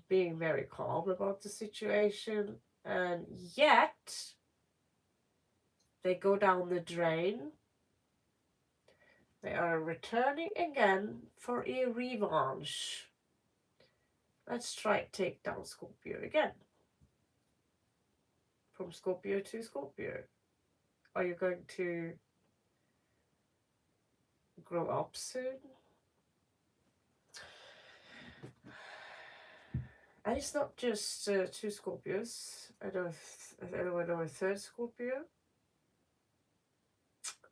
being very calm about the situation, and yet they go down the drain. They are returning again for a revanche. Let's try take down Scorpio again. From Scorpio to Scorpio. Are you going to grow up soon? And it's not just two Scorpios. I know a third Scorpio.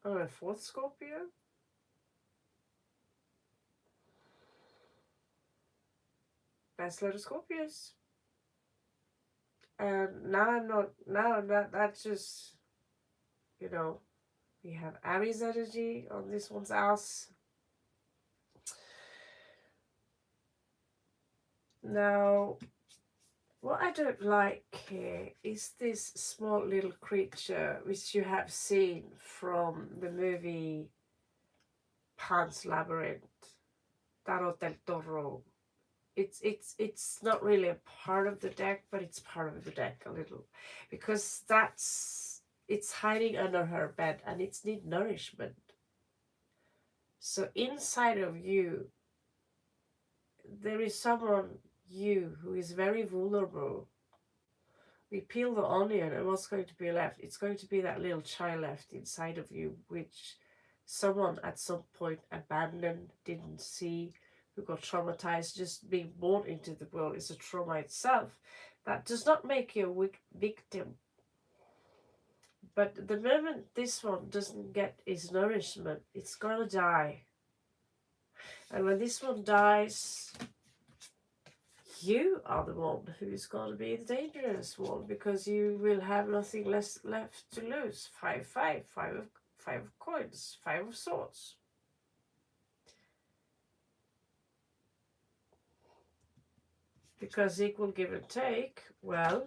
I know a fourth Scorpio. That's a lot of Scorpios. And now I'm not, now that's just, you know, we have Aries energy on this one's house. Now, what I don't like here is this small little creature which you have seen from the movie Pan's Labyrinth, Tarot del Toro. It's not really a part of the deck, but it's part of the deck a little, because it's hiding under her bed and it's need nourishment. So inside of you, there is someone, you, who is very vulnerable. We peel the onion, and what's going to be left? It's going to be that little child left inside of you, which someone at some point abandoned, didn't see, who got traumatized. Just being born into the world is a trauma itself. That does not make you a weak victim. But the moment this one doesn't get its nourishment, it's gonna die. And when this one dies, you are the one who's going to be the dangerous one, because you will have nothing less left to lose. 5-5, five of coins, 5 of swords. Because equal give and take, well,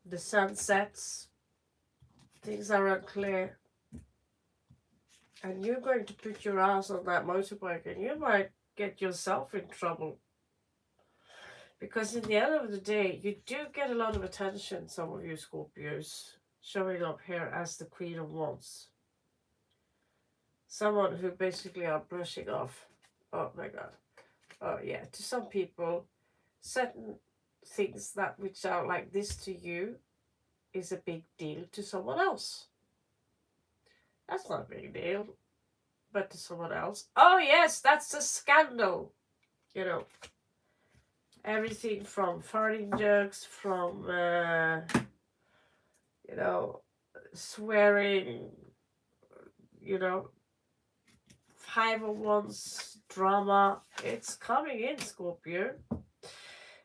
the sun sets, things are unclear, and you're going to put your ass on that motorbike and you might get yourself in trouble. Because in the end of the day, you do get a lot of attention, some of you Scorpios, showing up here as the Queen of Wands. Someone who basically are brushing off. Oh my god. Oh yeah, to some people, certain things that which are like this to you is a big deal to someone else. That's not a big deal, but to someone else, oh yes, that's a scandal. You know, everything from farting jokes, from you know, swearing, you know, 501's drama. It's coming in, Scorpio.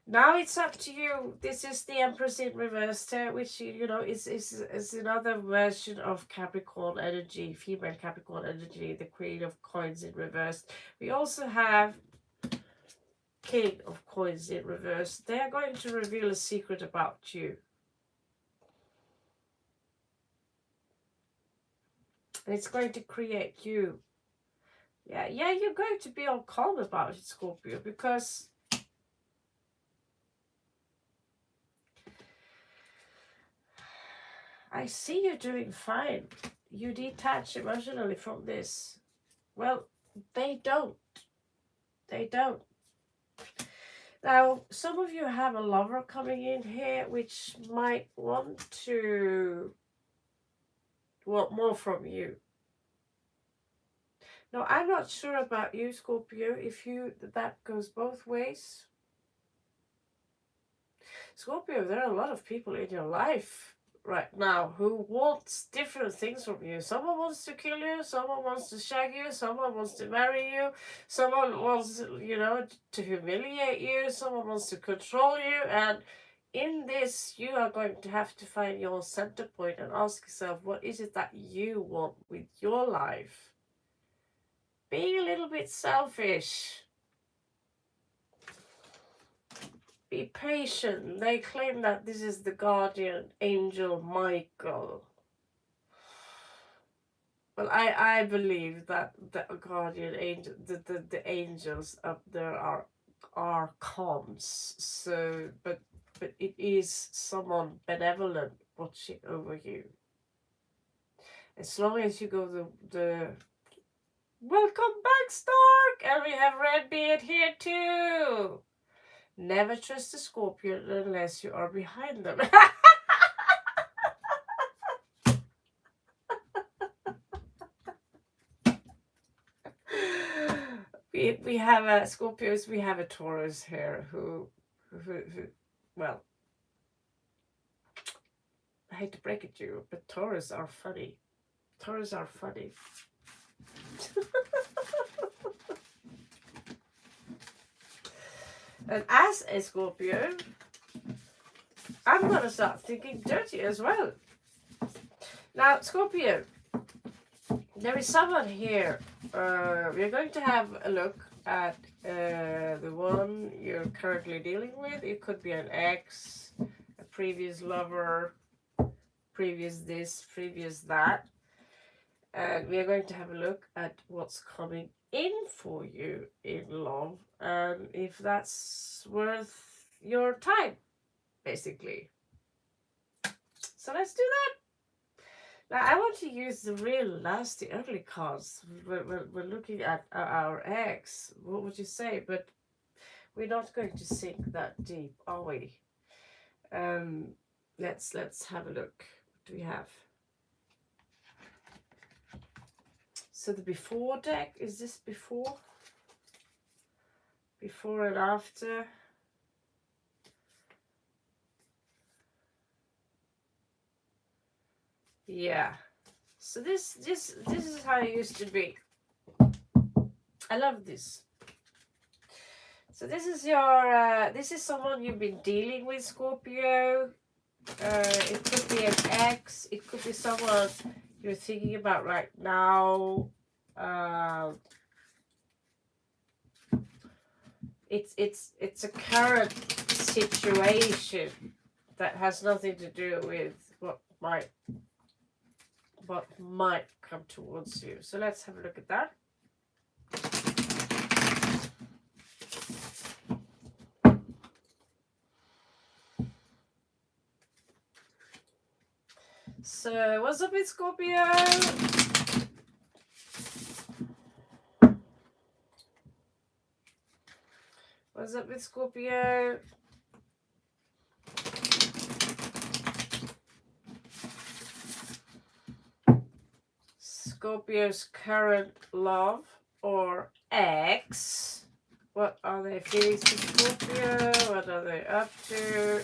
Now it's up to you. This is the Empress in reverse here, which, you know, is another version of Capricorn energy, female Capricorn energy, the Queen of Coins in reverse. We also have King of Coins in reverse. They are going to reveal a secret about you. And it's going to create you. Yeah, you're going to be all calm about it, Scorpio, because I see you doing fine. You detach emotionally from this. Well, they don't. They don't. Now, some of you have a lover coming in here, which might want more from you. Now, I'm not sure about you, Scorpio, if that goes both ways. Scorpio, there are a lot of people in your life right now who wants different things from you. Someone wants to kill you, someone wants to shag you, someone wants to marry you, someone wants, you know, to humiliate you, someone wants to control you. And in this, you are going to have to find your center point and ask yourself, what is it that you want with your life? Being a little bit selfish. Be patient. They claim that this is the guardian angel Michael. Well, I believe that the guardian angel, the angels up there are comms. So, but it is someone benevolent watching over you. As long as you go the welcome back, Stark, and we have Redbeard here too. Never trust a Scorpion unless you are behind them. we have a Scorpios, we have a Taurus here who well, I hate to break it to you, but Taurus are funny. Taurus are funny. And as a Scorpio, I'm going to start thinking dirty as well. Now, Scorpio, there is someone here. We're going to have a look at the one you're currently dealing with. It could be an ex, a previous lover, previous this, previous that. And we are going to have a look at what's coming in for you in love and if that's worth your time, basically. So let's do that. Now I want to use the real nasty ugly cards. We're looking at our ex. What would you say? But we're not going to sink that deep, are we? Let's have a look. What do we have? So the before deck, is this before? Before and after? Yeah. So this is how it used to be. I love this. So this is your this is someone you've been dealing with, Scorpio. It could be an ex. It could be someone you're thinking about right now. It's a current situation that has nothing to do with what might come towards you. So let's have a look at that. So what's up with Scorpio? What's up with Scorpio? Scorpio's current love or ex. What are they feeling to Scorpio? What are they up to?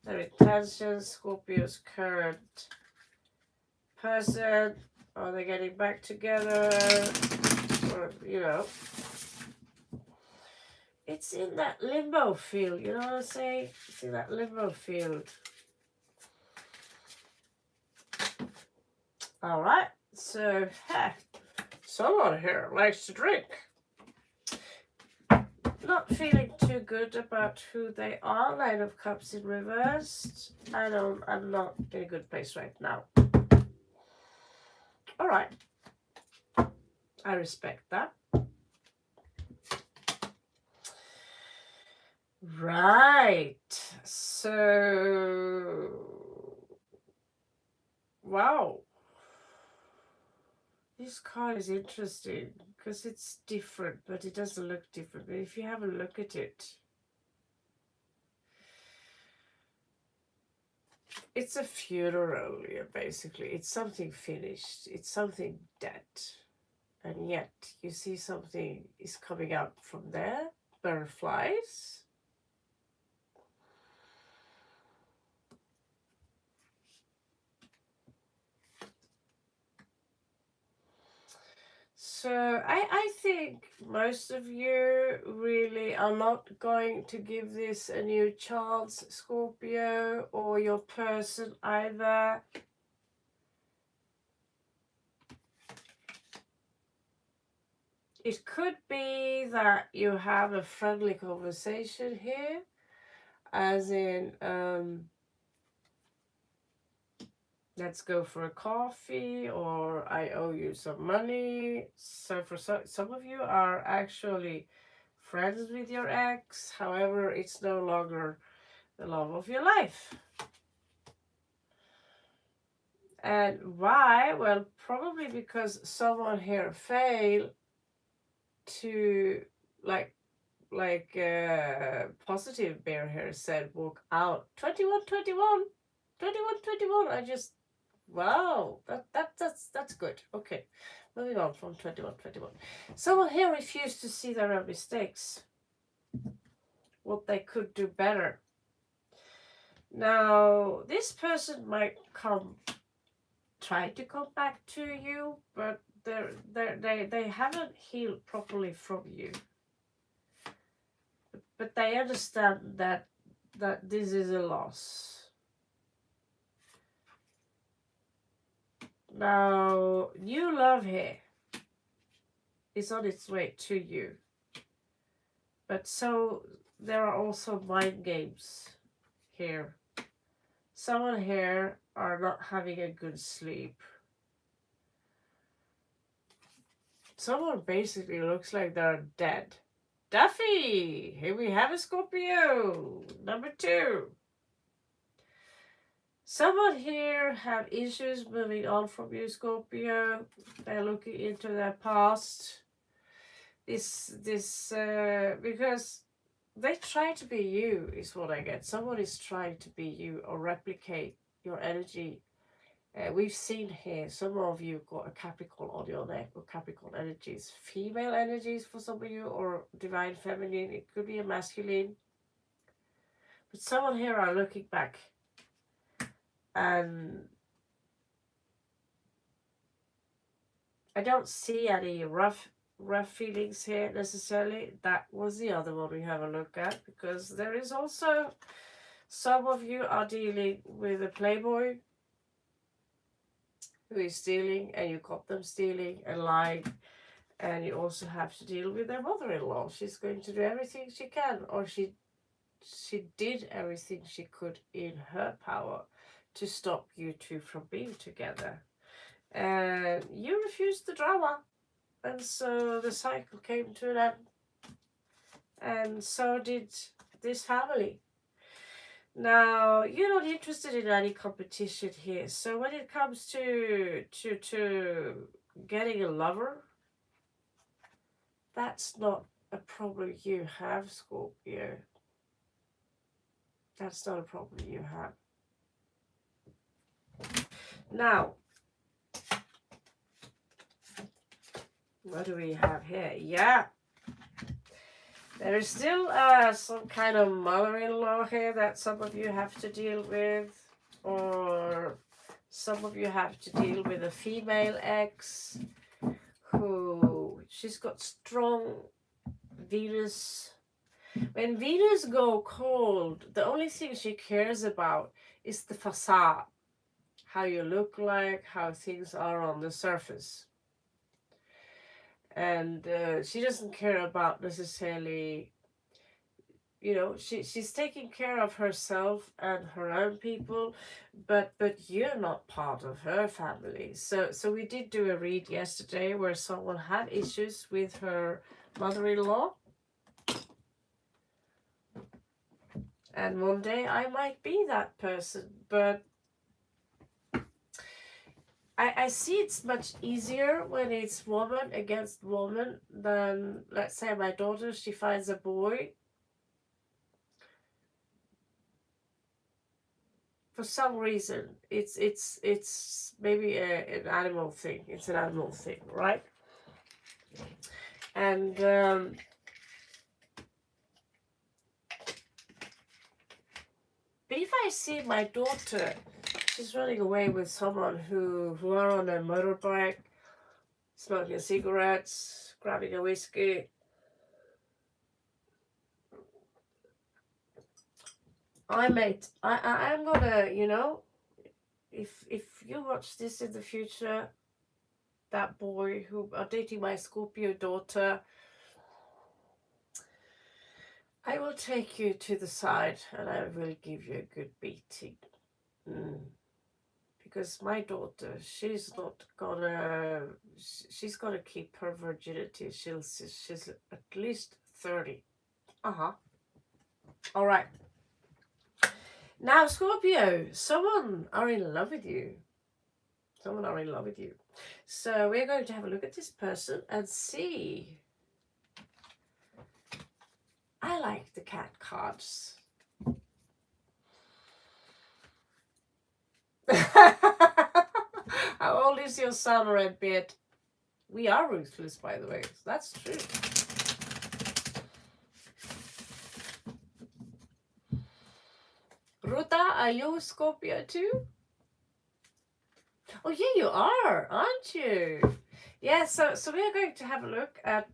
Their intentions, Scorpio's current person. Are they getting back together? Or, you know. It's in that limbo field, you know what I'm saying? It's in that limbo field. Alright, so, someone here likes to drink. Not feeling too good about who they are. Nine of Cups in reversed. I'm not in a good place right now. Alright. I respect that. Right. So, wow. This card is interesting because it's different, but it doesn't look different. But if you have a look at it, it's a funeral here, basically. It's something finished. It's something dead. And yet you see something is coming up from there. Butterflies. So I think most of you really are not going to give this a new chance, Scorpio, or your person either. It could be that you have a friendly conversation here, as in, let's go for a coffee, or I owe you some money. So for some of you are actually friends with your ex. However, it's no longer the love of your life. And why? Well, probably because someone here failed to, like Positive Bear here said, walk out. 2121. I just, wow, that's good. Okay, moving on from 2121. Someone here refused to see their own mistakes, what they could do better. Now, this person might try to come back to you, but they haven't healed properly from you, but they understand that this is a loss. Now, new love here is on its way to you, but so there are also mind games here. Someone here are not having a good sleep. Someone basically looks like they're dead. Duffy! Here we have a Scorpio. Number 2. Someone here have issues moving on from you, Scorpio. They're looking into their past. Because they try to be you, is what I get. Someone is trying to be you or replicate your energy. We've seen here, some of you got a Capricorn on your neck, or Capricorn energies. Female energies for some of you, or divine feminine. It could be a masculine. But someone here are looking back. And I don't see any rough feelings here necessarily. That was the other one we have a look at, because there is also some of you are dealing with a playboy who is stealing, and you caught them stealing and lying, and you also have to deal with their mother-in-law. She's going to do everything she can, or she did everything she could in her power to stop you two from being together. And you refused the drama, and so the cycle came to an end, and so did this family. Now, you're not interested in any competition here, so when it comes to getting a lover, that's not a problem you have, Scorpio. That's not a problem you have. Now, what do we have here? Yeah. There is still some kind of mother-in-law here that some of you have to deal with, or some of you have to deal with a female ex who, she's got strong Venus. When Venus go cold, the only thing she cares about is the facade, how you look like, how things are on the surface. And she doesn't care about necessarily, you know, she's taking care of herself and her own people, but you're not part of her family. So we did do a read yesterday where someone had issues with her mother-in-law, and one day I might be that person, but I see it's much easier when it's woman against woman than, let's say, my daughter, she finds a boy. For some reason, it's maybe an animal thing. It's an animal thing, right? And but if I see my daughter, she's running away with someone who are on a motorbike, smoking cigarettes, grabbing a whiskey, I'm gonna, you know, if you watch this in the future, that boy who are dating my Scorpio daughter, I will take you to the side and I will give you a good beating. Because my daughter, she's gonna keep her virginity. She's at least 30. All right. Now, Scorpio, someone are in love with you. Someone are in love with you. So we're going to have a look at this person and see. I like the cat cards. How old is your son, Redbeard? We are ruthless, by the way. That's true. Ruta, are you Scorpio too? Oh yeah, you are, aren't you? Yeah, so we are going to have a look at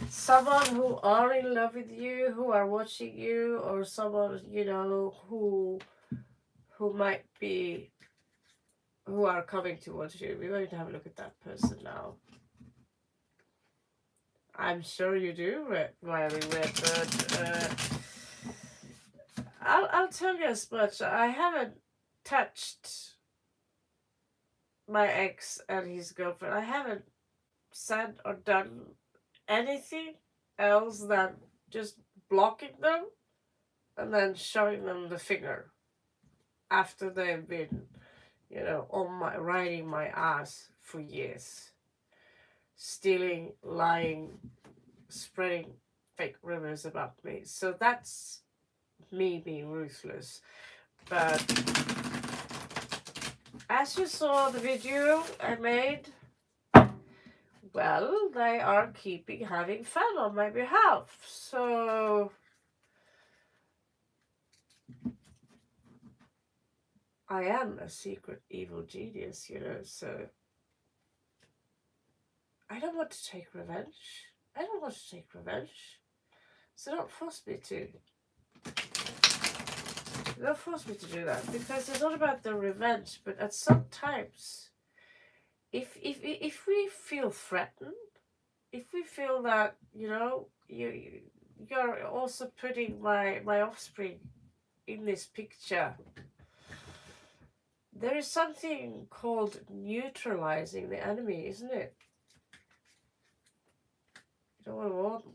someone who are in love with you, who are watching you, or someone, you know, who might be, who are coming towards you. We're going to have a look at that person now. I'm sure you do, Riley, but I'll tell you as much. I haven't touched my ex and his girlfriend. I haven't said or done anything else than just blocking them and then showing them the finger after they've been, you know, on my riding my ass for years, stealing, lying, spreading fake rumors about me. So that's me being ruthless. But as you saw the video I made, well, they are having fun on my behalf. So I am a secret evil genius, you know, so I don't want to take revenge. I don't want to take revenge. So don't force me to. Don't force me to do that, because it's not about the revenge, but at some times, if we feel threatened, if we feel that, you know, you're also putting my offspring in this picture, there is something called neutralizing the enemy, isn't it? You don't want.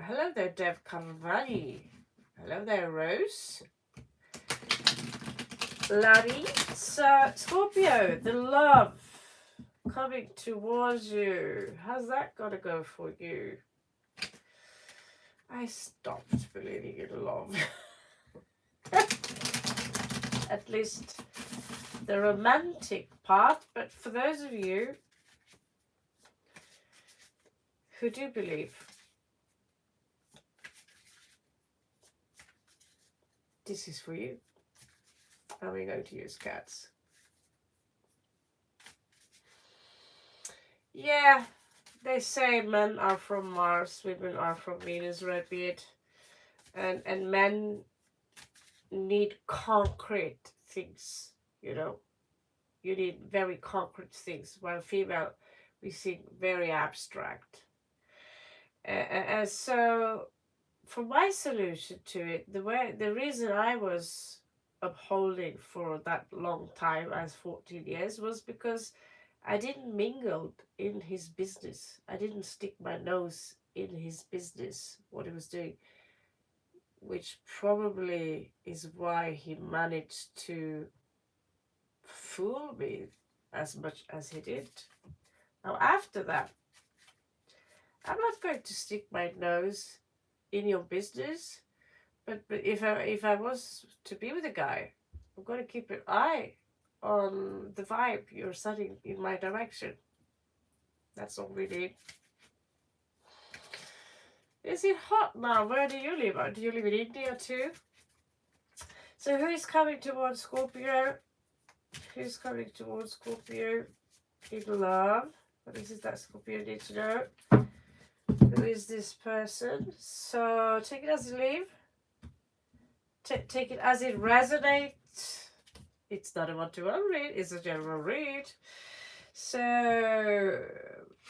Hello there, Dev Carvalhi. Hello there, Rose. Larry. So, Scorpio, the love coming towards you. How's that got to go for you? I stopped believing in love. At least the romantic part. But for those of you who do believe, this is for you. And we're going to use cats. Yeah, they say men are from Mars, women are from Venus, Redbeard. And men need concrete things, you know. You need very concrete things, while female, we think very abstract. And so, for my solution to it, the reason I was upholding for that long time, as 14 years, was because I didn't mingle in his business. I didn't stick my nose in his business, what he was doing, which probably is why he managed to fool me as much as he did. Now, after that, I'm not going to stick my nose in your business, but if I was to be with a guy, I'm going to keep an eye on the vibe you're setting in my direction. That's all we need. Is it hot now? Where do you live? Do you live in India too? So who is coming towards Scorpio? Who's coming towards Scorpio in love? What is it that Scorpio needs to know? Who is this person? So take it as you leave. Take it as it resonates. It's not a one-to-one read, it's a general read. So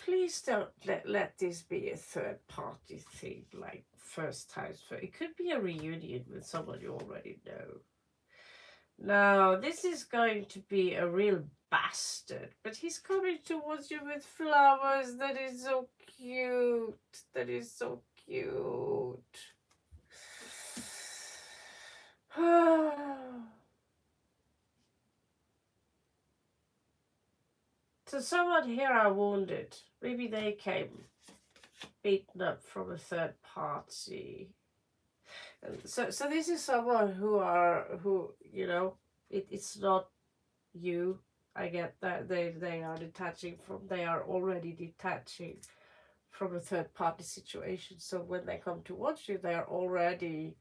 please don't let this be a third-party thing, like first times. It could be a reunion with someone you already know. Now, this is going to be a real bastard, but he's coming towards you with flowers. That is so cute. That is so cute. So someone here are wounded. Maybe they came beaten up from a third party. And so this is someone who you know, it's not you. I get that they are detaching from, they are already detaching from a third party situation. So when they come towards you, they are already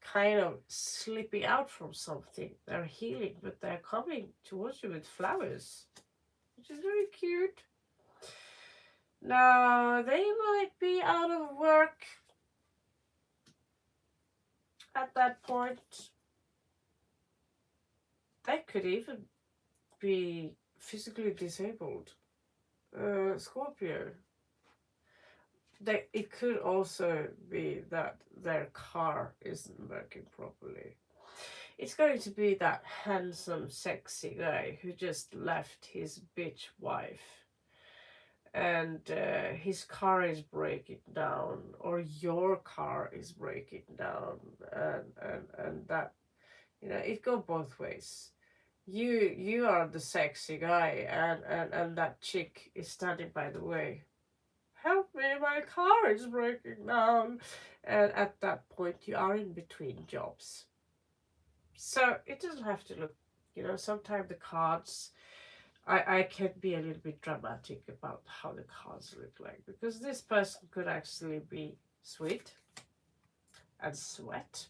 kind of slipping out from something. They're healing, but they're coming towards you with flowers. which is very cute. Now, they might be out of work at that point. They could even be physically disabled. Scorpio. It could also be that their car isn't working properly. It's going to be that handsome, sexy guy who just left his bitch wife, and his car is breaking down, or your car is breaking down, and that, it go both ways. You are the sexy guy, and that chick is standing by the way. Help me, my car is breaking down. And at that point, you are in between jobs. So it doesn't have to look, sometimes the cards, I can be a little bit dramatic about how the cards look like, because this person could actually be sweet and sweat.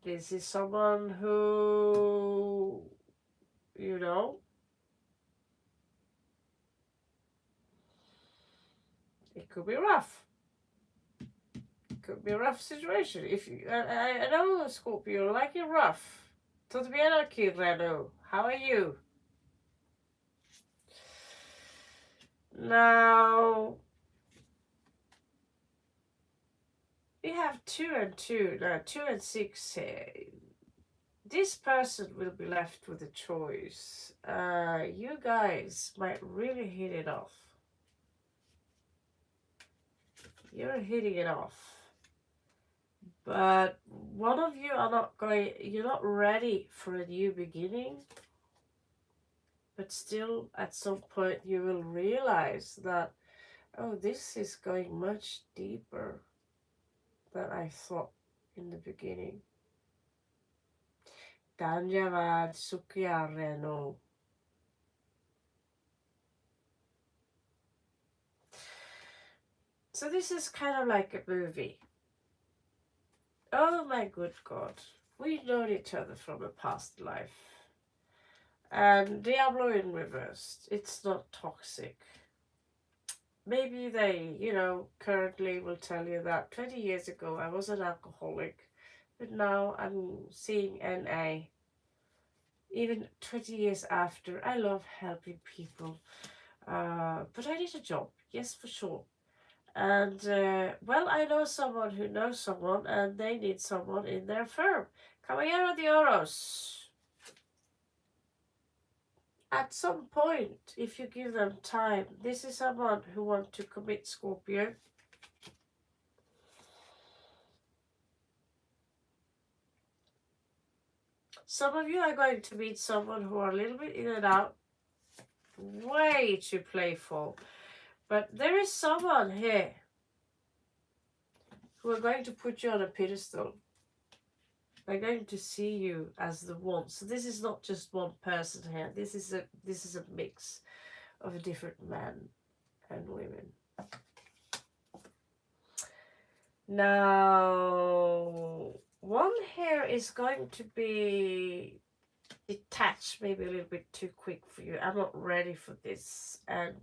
This is someone who, it could be rough. Could be a rough situation. If you, I know, Scorpio, like it rough. Tudo bem aqui, Reno? How are you? Now, we have 2 and 2. Now, 2 and 6 here. This person will be left with a choice. You guys might really hit it off. You're hitting it off. But one of you you're not ready for a new beginning. But still, at some point, you will realize that, oh, this is going much deeper than I thought in the beginning. Dhanyavad Sukyareno. So this is kind of like a movie. Oh my good God. We've known each other from a past life. And Diablo in reverse. It's not toxic. Maybe they, currently will tell you that 20 years ago I was an alcoholic, but now I'm seeing NA. Even 20 years after, I love helping people. But I need a job, yes, for sure. And, I know someone who knows someone, and they need someone in their firm. Caballero de Oros. At some point, if you give them time, this is someone who wants to commit, Scorpio. Some of you are going to meet someone who are a little bit in and out, way too playful. But there is someone here who are going to put you on a pedestal. They're going to see you as the one. So this is not just one person here. This is a mix of different men and women. Now, one here is going to be detached maybe a little bit too quick for you. I'm not ready for this. And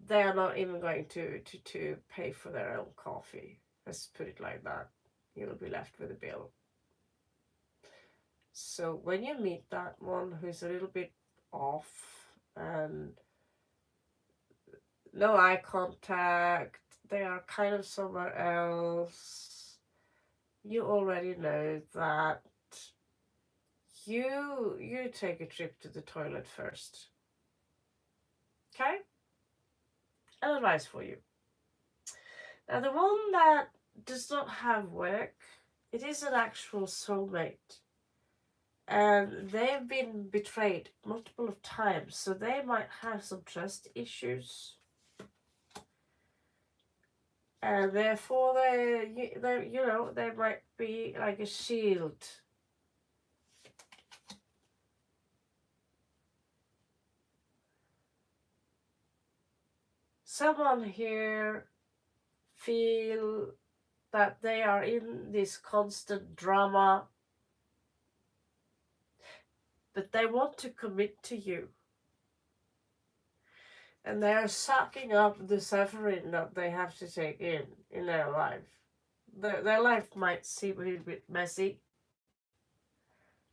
they are not even going to pay for their own coffee. Let's put it like that. You'll be left with a bill. So when you meet that one who's a little bit off and no eye contact, they are kind of somewhere else, you already know that you take a trip to the toilet first. Okay? An advice for you. Now the one that does not have work, it is an actual soulmate. And they've been betrayed multiple of times, so they might have some trust issues. And therefore they might be like a shield. Someone here feel that they are in this constant drama, but they want to commit to you. And they are sucking up the suffering that they have to take in their life. Their life might seem a little bit messy,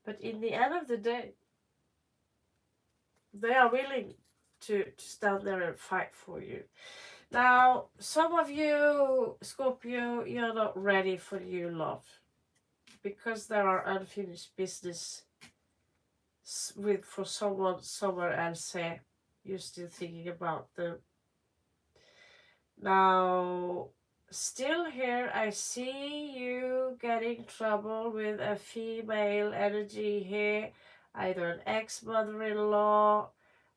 but in the end of the day, they are willing to stand there and fight for you. Now, some of you, Scorpio, you're not ready for new love because there are unfinished business with for someone somewhere else here. You're still thinking about them. Now, still here, I see you getting trouble with a female energy here, either an ex-mother-in-law,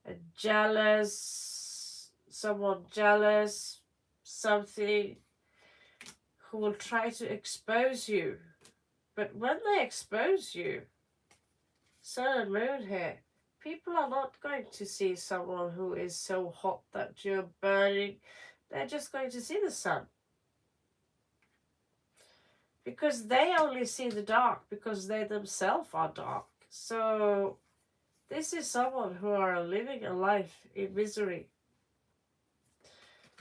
a jealous, someone jealous, something who will try to expose you. But when they expose you, Sun and Moon here, people are not going to see someone who is so hot that you're burning. They're just going to see the sun. Because they only see the dark because they themselves are dark. So this is someone who are living a life in misery.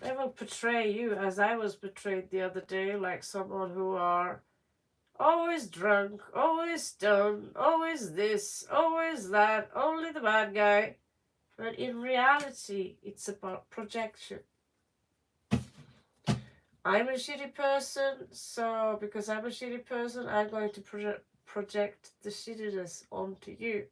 They will portray you as I was betrayed the other day, like someone who are always drunk, always stoned, always this, always that, only the bad guy. But in reality, it's about projection. I'm a shitty person, so because I'm a shitty person, I'm going to project the shittiness onto you.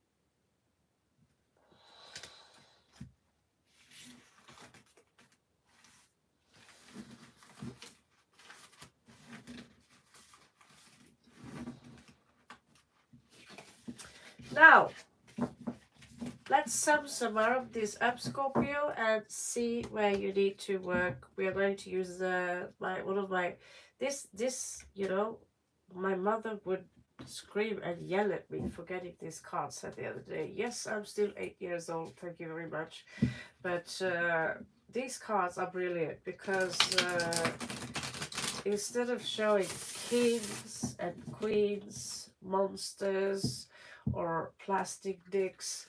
Now, let's sum some of this up, Scorpio, and see where you need to work. We are going to use this, you know, my mother would scream and yell at me for getting these cards the other day. Yes, I'm still 8 years old, thank you very much. But these cards are brilliant because instead of showing kings and queens, monsters, or plastic dicks,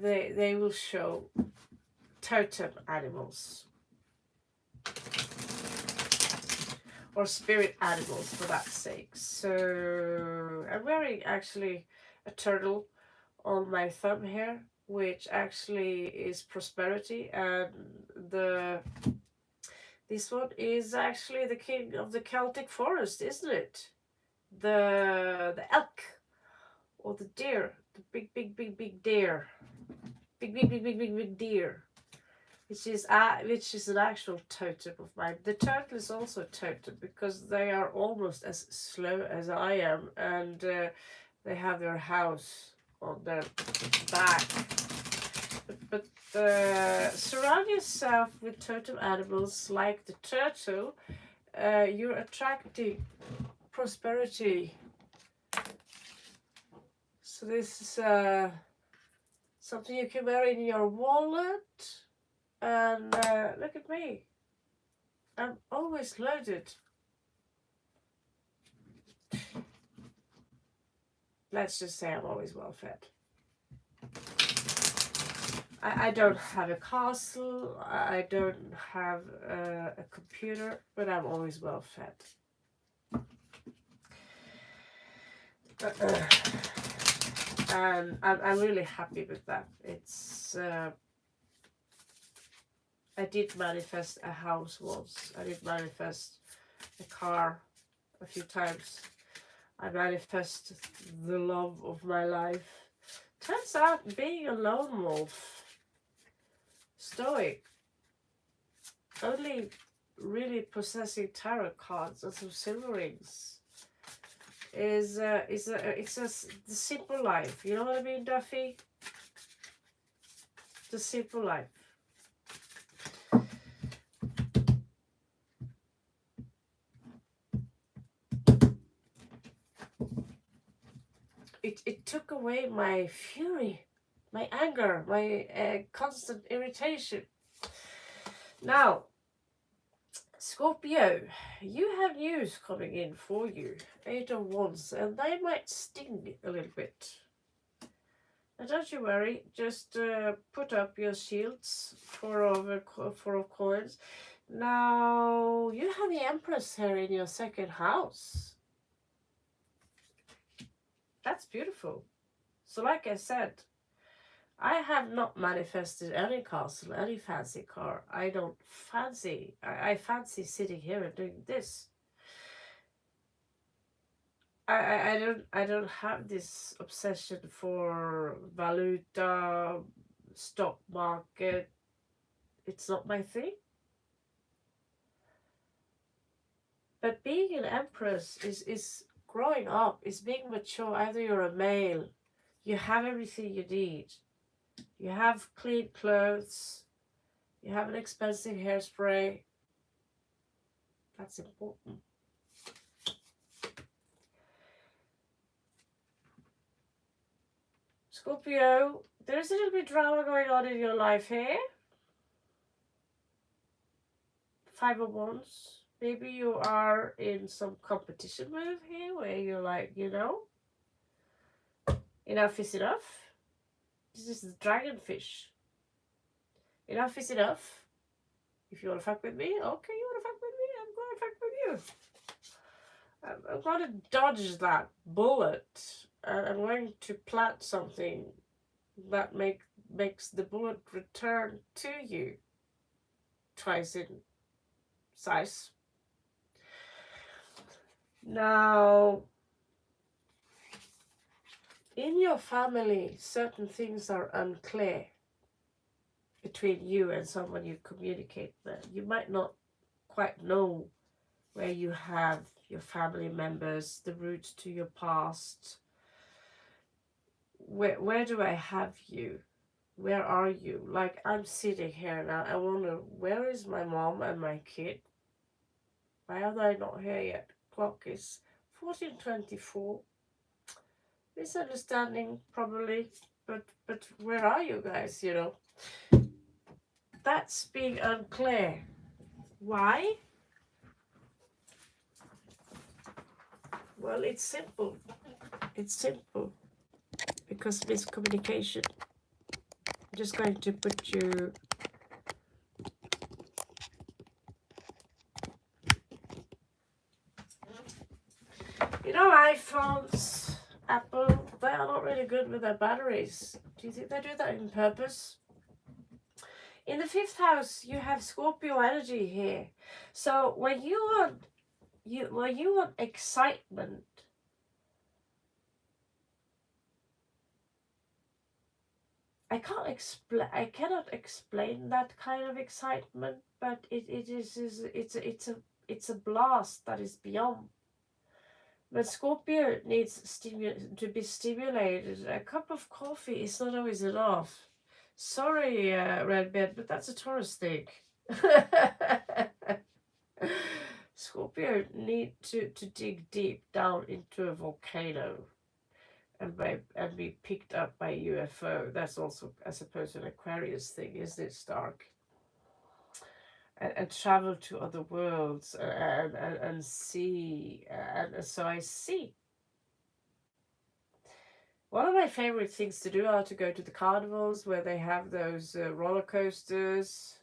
they will show totem animals or spirit animals for that sake. So I'm wearing actually a turtle on my thumb here, which actually is prosperity, and this one is actually the king of the Celtic forest, isn't it? The elk or the deer, the big deer, big deer, which is an actual totem of mine. The turtle is also a totem because they are almost as slow as I am, and they have their house on their back. But surround yourself with totem animals like the turtle. You're attracting prosperity. So this is something you can wear in your wallet. And look at me. I'm always loaded. Let's just say I'm always well fed. I don't have a castle. I don't have a computer, but I'm always well fed. And I'm really happy with that. It's I did manifest a house once. I did manifest a car a few times. I manifested the love of my life. Turns out being a lone wolf, stoic, only really possessing tarot cards and some silver rings it's the simple life. You know what I mean, Duffy? The simple life. It took away my fury, my anger, my constant irritation. Now, Scorpio, you have news coming in for you. 8 of Wands, and they might sting a little bit. And don't you worry, just put up your shields, four of coins. Now, you have the Empress here in your second house. That's beautiful. So like I said, I have not manifested any castle, any fancy car. I don't fancy, I fancy sitting here and doing this. I don't have this obsession for valuta, stock market. It's not my thing. But being an empress is growing up, is being mature. Either you're a male, you have everything you need. You have clean clothes, you have an expensive hairspray. That's important. Scorpio, there's a little bit of drama going on in your life here. 5 of Wands. Maybe you are in some competition move here where you're like, enough is enough. This is the dragonfish. Enough is enough. If you want to fuck with me, okay, you want to fuck with me, I'm going to fuck with you. I'm going to dodge that bullet. I'm going to plant something that makes the bullet return to you twice in size. Now, in your family, certain things are unclear between you and someone you communicate with. You might not quite know where you have your family members, the roots to your past. Where do I have you? Where are you? Like, I'm sitting here now. I wonder, where is my mom and my kid? Why are they not here yet? Clock is 14:24. Misunderstanding, probably. But where are you guys, That's being unclear. Why? Well, it's simple. It's simple. Because miscommunication. I'm just going to put you... iPhones, Apple, they are not really good with their batteries. Do you think they do that on purpose? In the 5th house, you have Scorpio energy here. So when you want excitement, I cannot explain that kind of excitement, but it's a blast that is beyond. But Scorpio needs to be stimulated. A cup of coffee is not always enough. Sorry, Red Bed, but that's a Taurus thing. Scorpio need to dig deep down into a volcano and be picked up by a UFO. That's also, I suppose, an Aquarius thing, isn't it, Stark? And travel to other worlds and see. And so I see. One of my favorite things to do are to go to the carnivals where they have those roller coasters,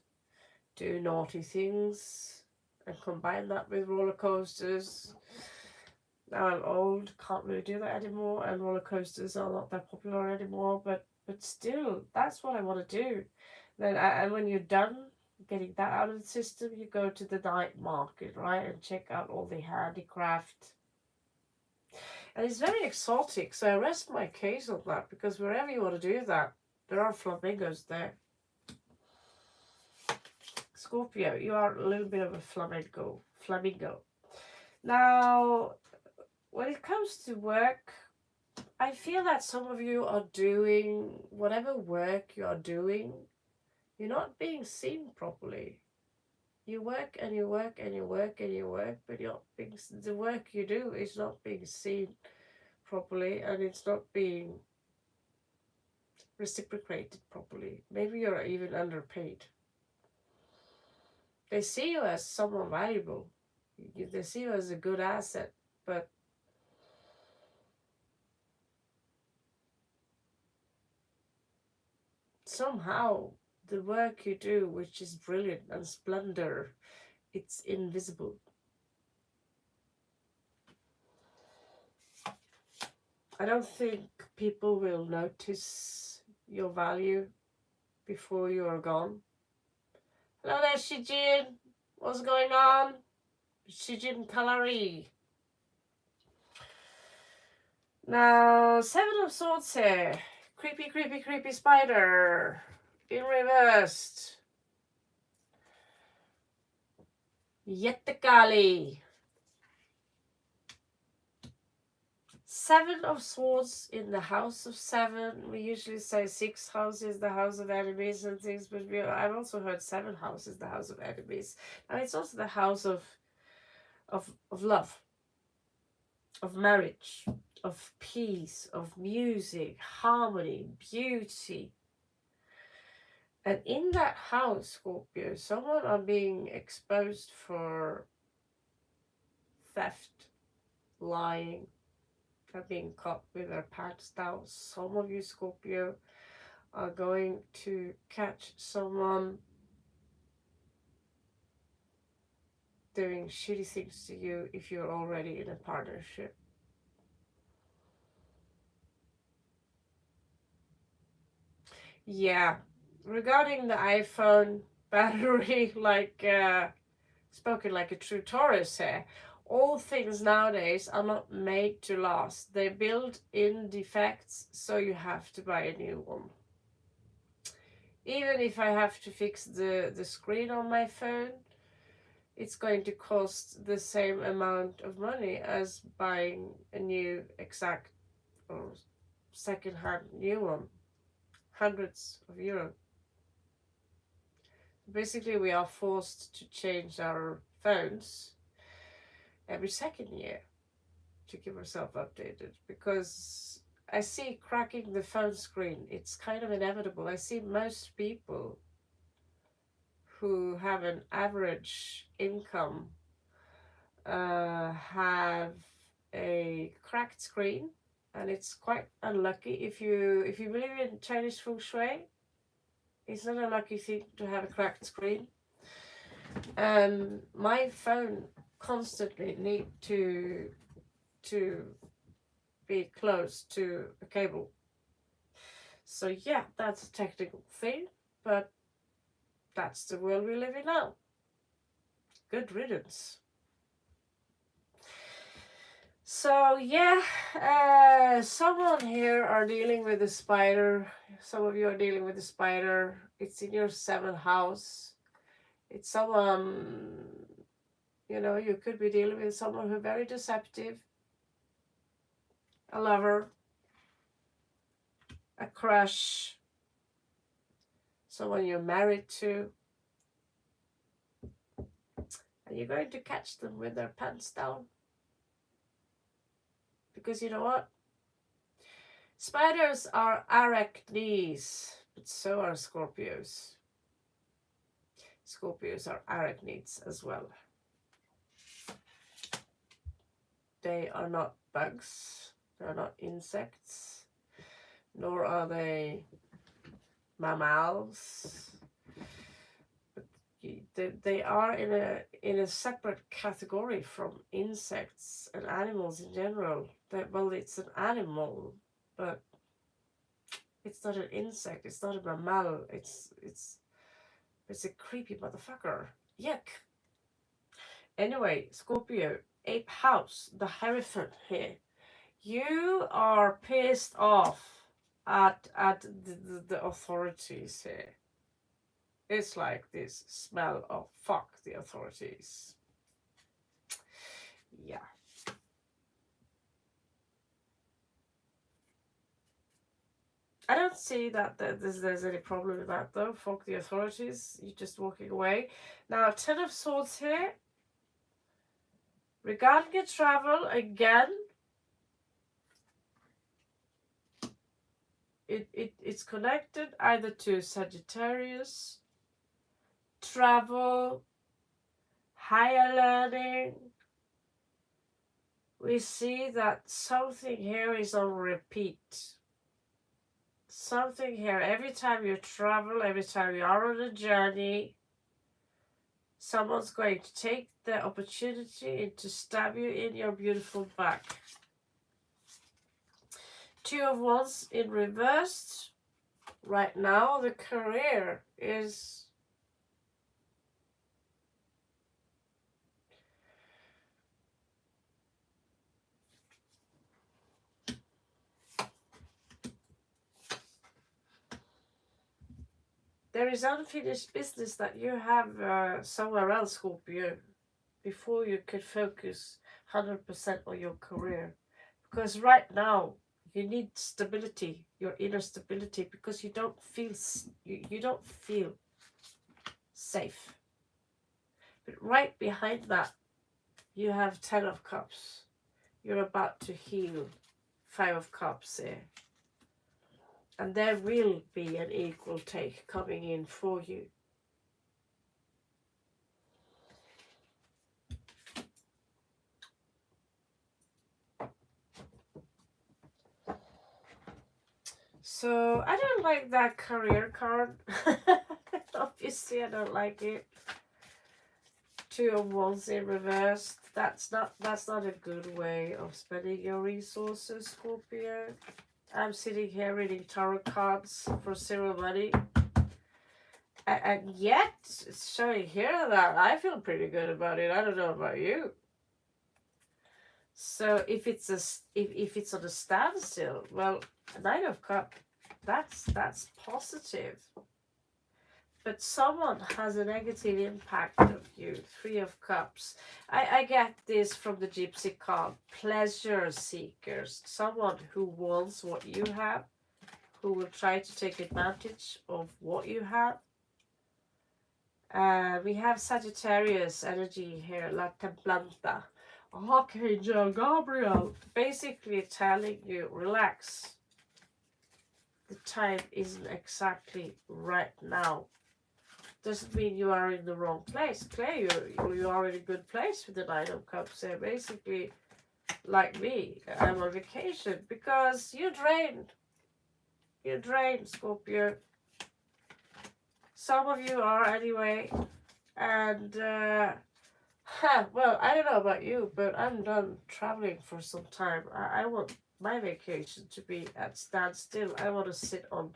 do naughty things, and combine that with roller coasters. Now I'm old, can't really do that anymore, and roller coasters are not that popular anymore, but still, that's what I want to do. Then, and when you're done getting that out of the system, you go to the night market, right, and check out all the handicraft. And it's very exotic, so I rest my case on that, because wherever you want to do that, there are flamingos there. Scorpio, you are a little bit of a flamingo. Now, when it comes to work, I feel that some of you are doing whatever work you are doing, you're not being seen properly. You work and you work and you work and you work, but the work you do is not being seen properly, and it's not being reciprocated properly. Maybe you're even underpaid. They see you as someone valuable. They see you as a good asset, but somehow the work you do, which is brilliant and splendor, it's invisible. I don't think people will notice your value before you are gone. Hello there, Shijin. What's going on? Shijin Kalari. Now, Seven of Swords here. Creepy, creepy, creepy spider. In reversed. Jättekali. Seven of Swords in the house of seven. We usually say six houses, the house of enemies and things, but I've also heard seven houses, the house of enemies. And it's also the house of love, of marriage, of peace, of music, harmony, beauty. And in that house, Scorpio, someone are being exposed for theft, lying, are being caught with their pants down. Some of you, Scorpio, are going to catch someone doing shitty things to you if you're already in a partnership. Yeah, regarding the iPhone battery, spoken like a true Taurus here. All things nowadays are not made to last. They build in defects, so you have to buy a new one. Even if I have to fix the screen on my phone, it's going to cost the same amount of money as buying a new exact or second-hand new one. Hundreds of euros. Basically, we are forced to change our phones every second year to keep ourselves updated, because I see cracking the phone screen, it's kind of inevitable. I see most people who have an average income have a cracked screen, and it's quite unlucky. If you believe in Chinese feng shui, it's not a lucky thing to have a cracked screen. My phone constantly need to be close to a cable. So yeah, that's a technical thing, but that's the world we live in now. Good riddance. So yeah, someone here are dealing with a spider. Some of you are dealing with a spider. It's in your seventh house. It's someone, you could be dealing with someone who's very deceptive, a lover, a crush, someone you're married to. And you're going to catch them with their pants down. Because you know what? Spiders are arachnids, but so are Scorpios. Scorpios are arachnids as well. They are not bugs, they are not insects, nor are they mammals. But they are in a separate category from insects and animals in general. Well, it's an animal, but it's not an insect. It's not a mammal. It's a creepy motherfucker. Yuck. Anyway, Scorpio, 8th house, the Hierophant here. You are pissed off at the authorities here. It's like this smell of fuck the authorities. Yeah. I don't see that there's any problem with that though. Fuck the authorities. You're just walking away. Now, 10 of Swords here. Regarding your travel, again, it's connected either to Sagittarius, travel, higher learning. We see that something here is on repeat. Something here, every time you travel, every time you are on a journey, someone's going to take the opportunity to stab you in your beautiful back. Two of Wands in reverse. Right now, the career is there is unfinished business that you have somewhere else, Scorpio, before you can focus 100% on your career. Because right now, you need stability, your inner stability, because you don't feel you don't feel safe. But right behind that, you have 10 of Cups. You're about to heal 5 of Cups here. And there will be an equal take coming in for you. So I don't like that career card. Obviously I don't like it. 2 of Wands in reverse. That's not a good way of spending your resources, Scorpio. I'm sitting here reading tarot cards for zero money. And yet it's showing here that I feel pretty good about it. I don't know about you. So if it's if it's on a standstill, well, Nine of Cups, that's positive. But someone has a negative impact of you. 3 of Cups. I get this from the Gypsy card. Pleasure seekers. Someone who wants what you have, who will try to take advantage of what you have. We have Sagittarius energy here, La Templanta. Archangel Gabriel. Basically telling you, relax. The time isn't exactly right now. Doesn't mean you are in the wrong place. Claire, you are in a good place with the 9 of Cups here. Basically, like me, I'm on vacation because you're drained. You're drained, Scorpio. Some of you are anyway. And, well, I don't know about you, but I'm done traveling for some time. I want my vacation to be at standstill. I want to sit on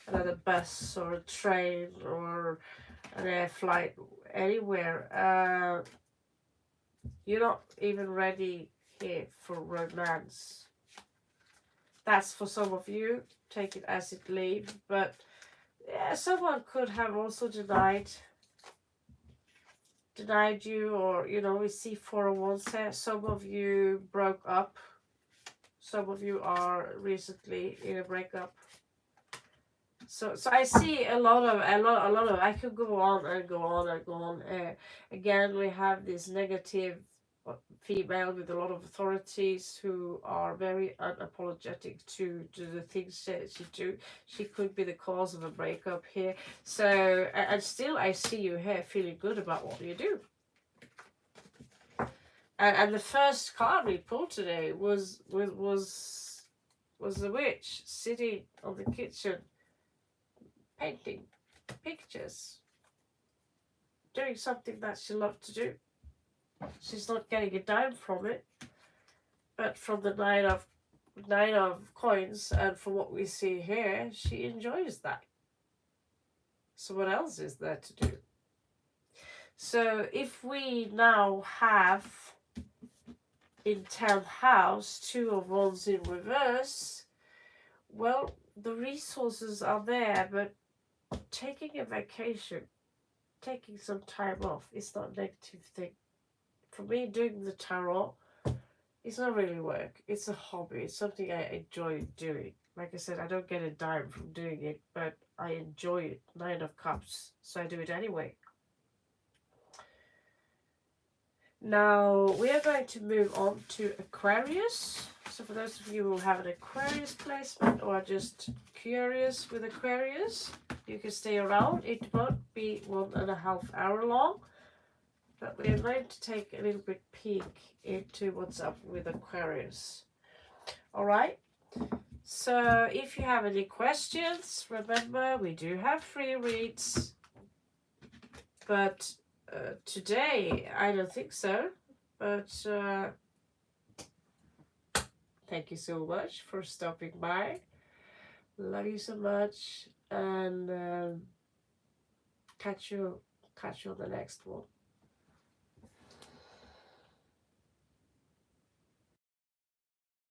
another bus or a train or an air flight anywhere. You're not even ready here for romance. That's for some of you. Take it as it leaves. But yeah, someone could have also denied you, or we see 4 of Wands here. Some of you broke up. Some of you are recently in a breakup. So I see a lot of I could go on and go on and go on. Again, we have this negative female with a lot of authorities who are very unapologetic to the things that she do. She could be the cause of a breakup here. So and still I see you here feeling good about what you do. And the first card we pulled today was the witch sitting on the kitchen painting pictures, doing something that she loved to do. She's not getting a dime from it, but from the nine of coins and from what we see here, she enjoys that. So what else is there to do? So if we now have in 10th house 2 of Wands in reverse, well, the resources are there, but taking a vacation, taking some time off, is not a negative thing. For me, doing the tarot, it's not really work. It's a hobby. It's something I enjoy doing. Like I said, I don't get a dime from doing it, but I enjoy it. 9 of Cups, so I do it anyway. Now, we are going to move on to Aquarius. So for those of you who have an Aquarius placement or are just curious with Aquarius, you can stay around. It won't be 1.5 hours long. but we're going to take a little bit peek into what's up with Aquarius. All right. So if you have any questions, remember we do have free reads, but today I don't think so. But thank you so much for stopping by. Love you so much, and catch you on the next one.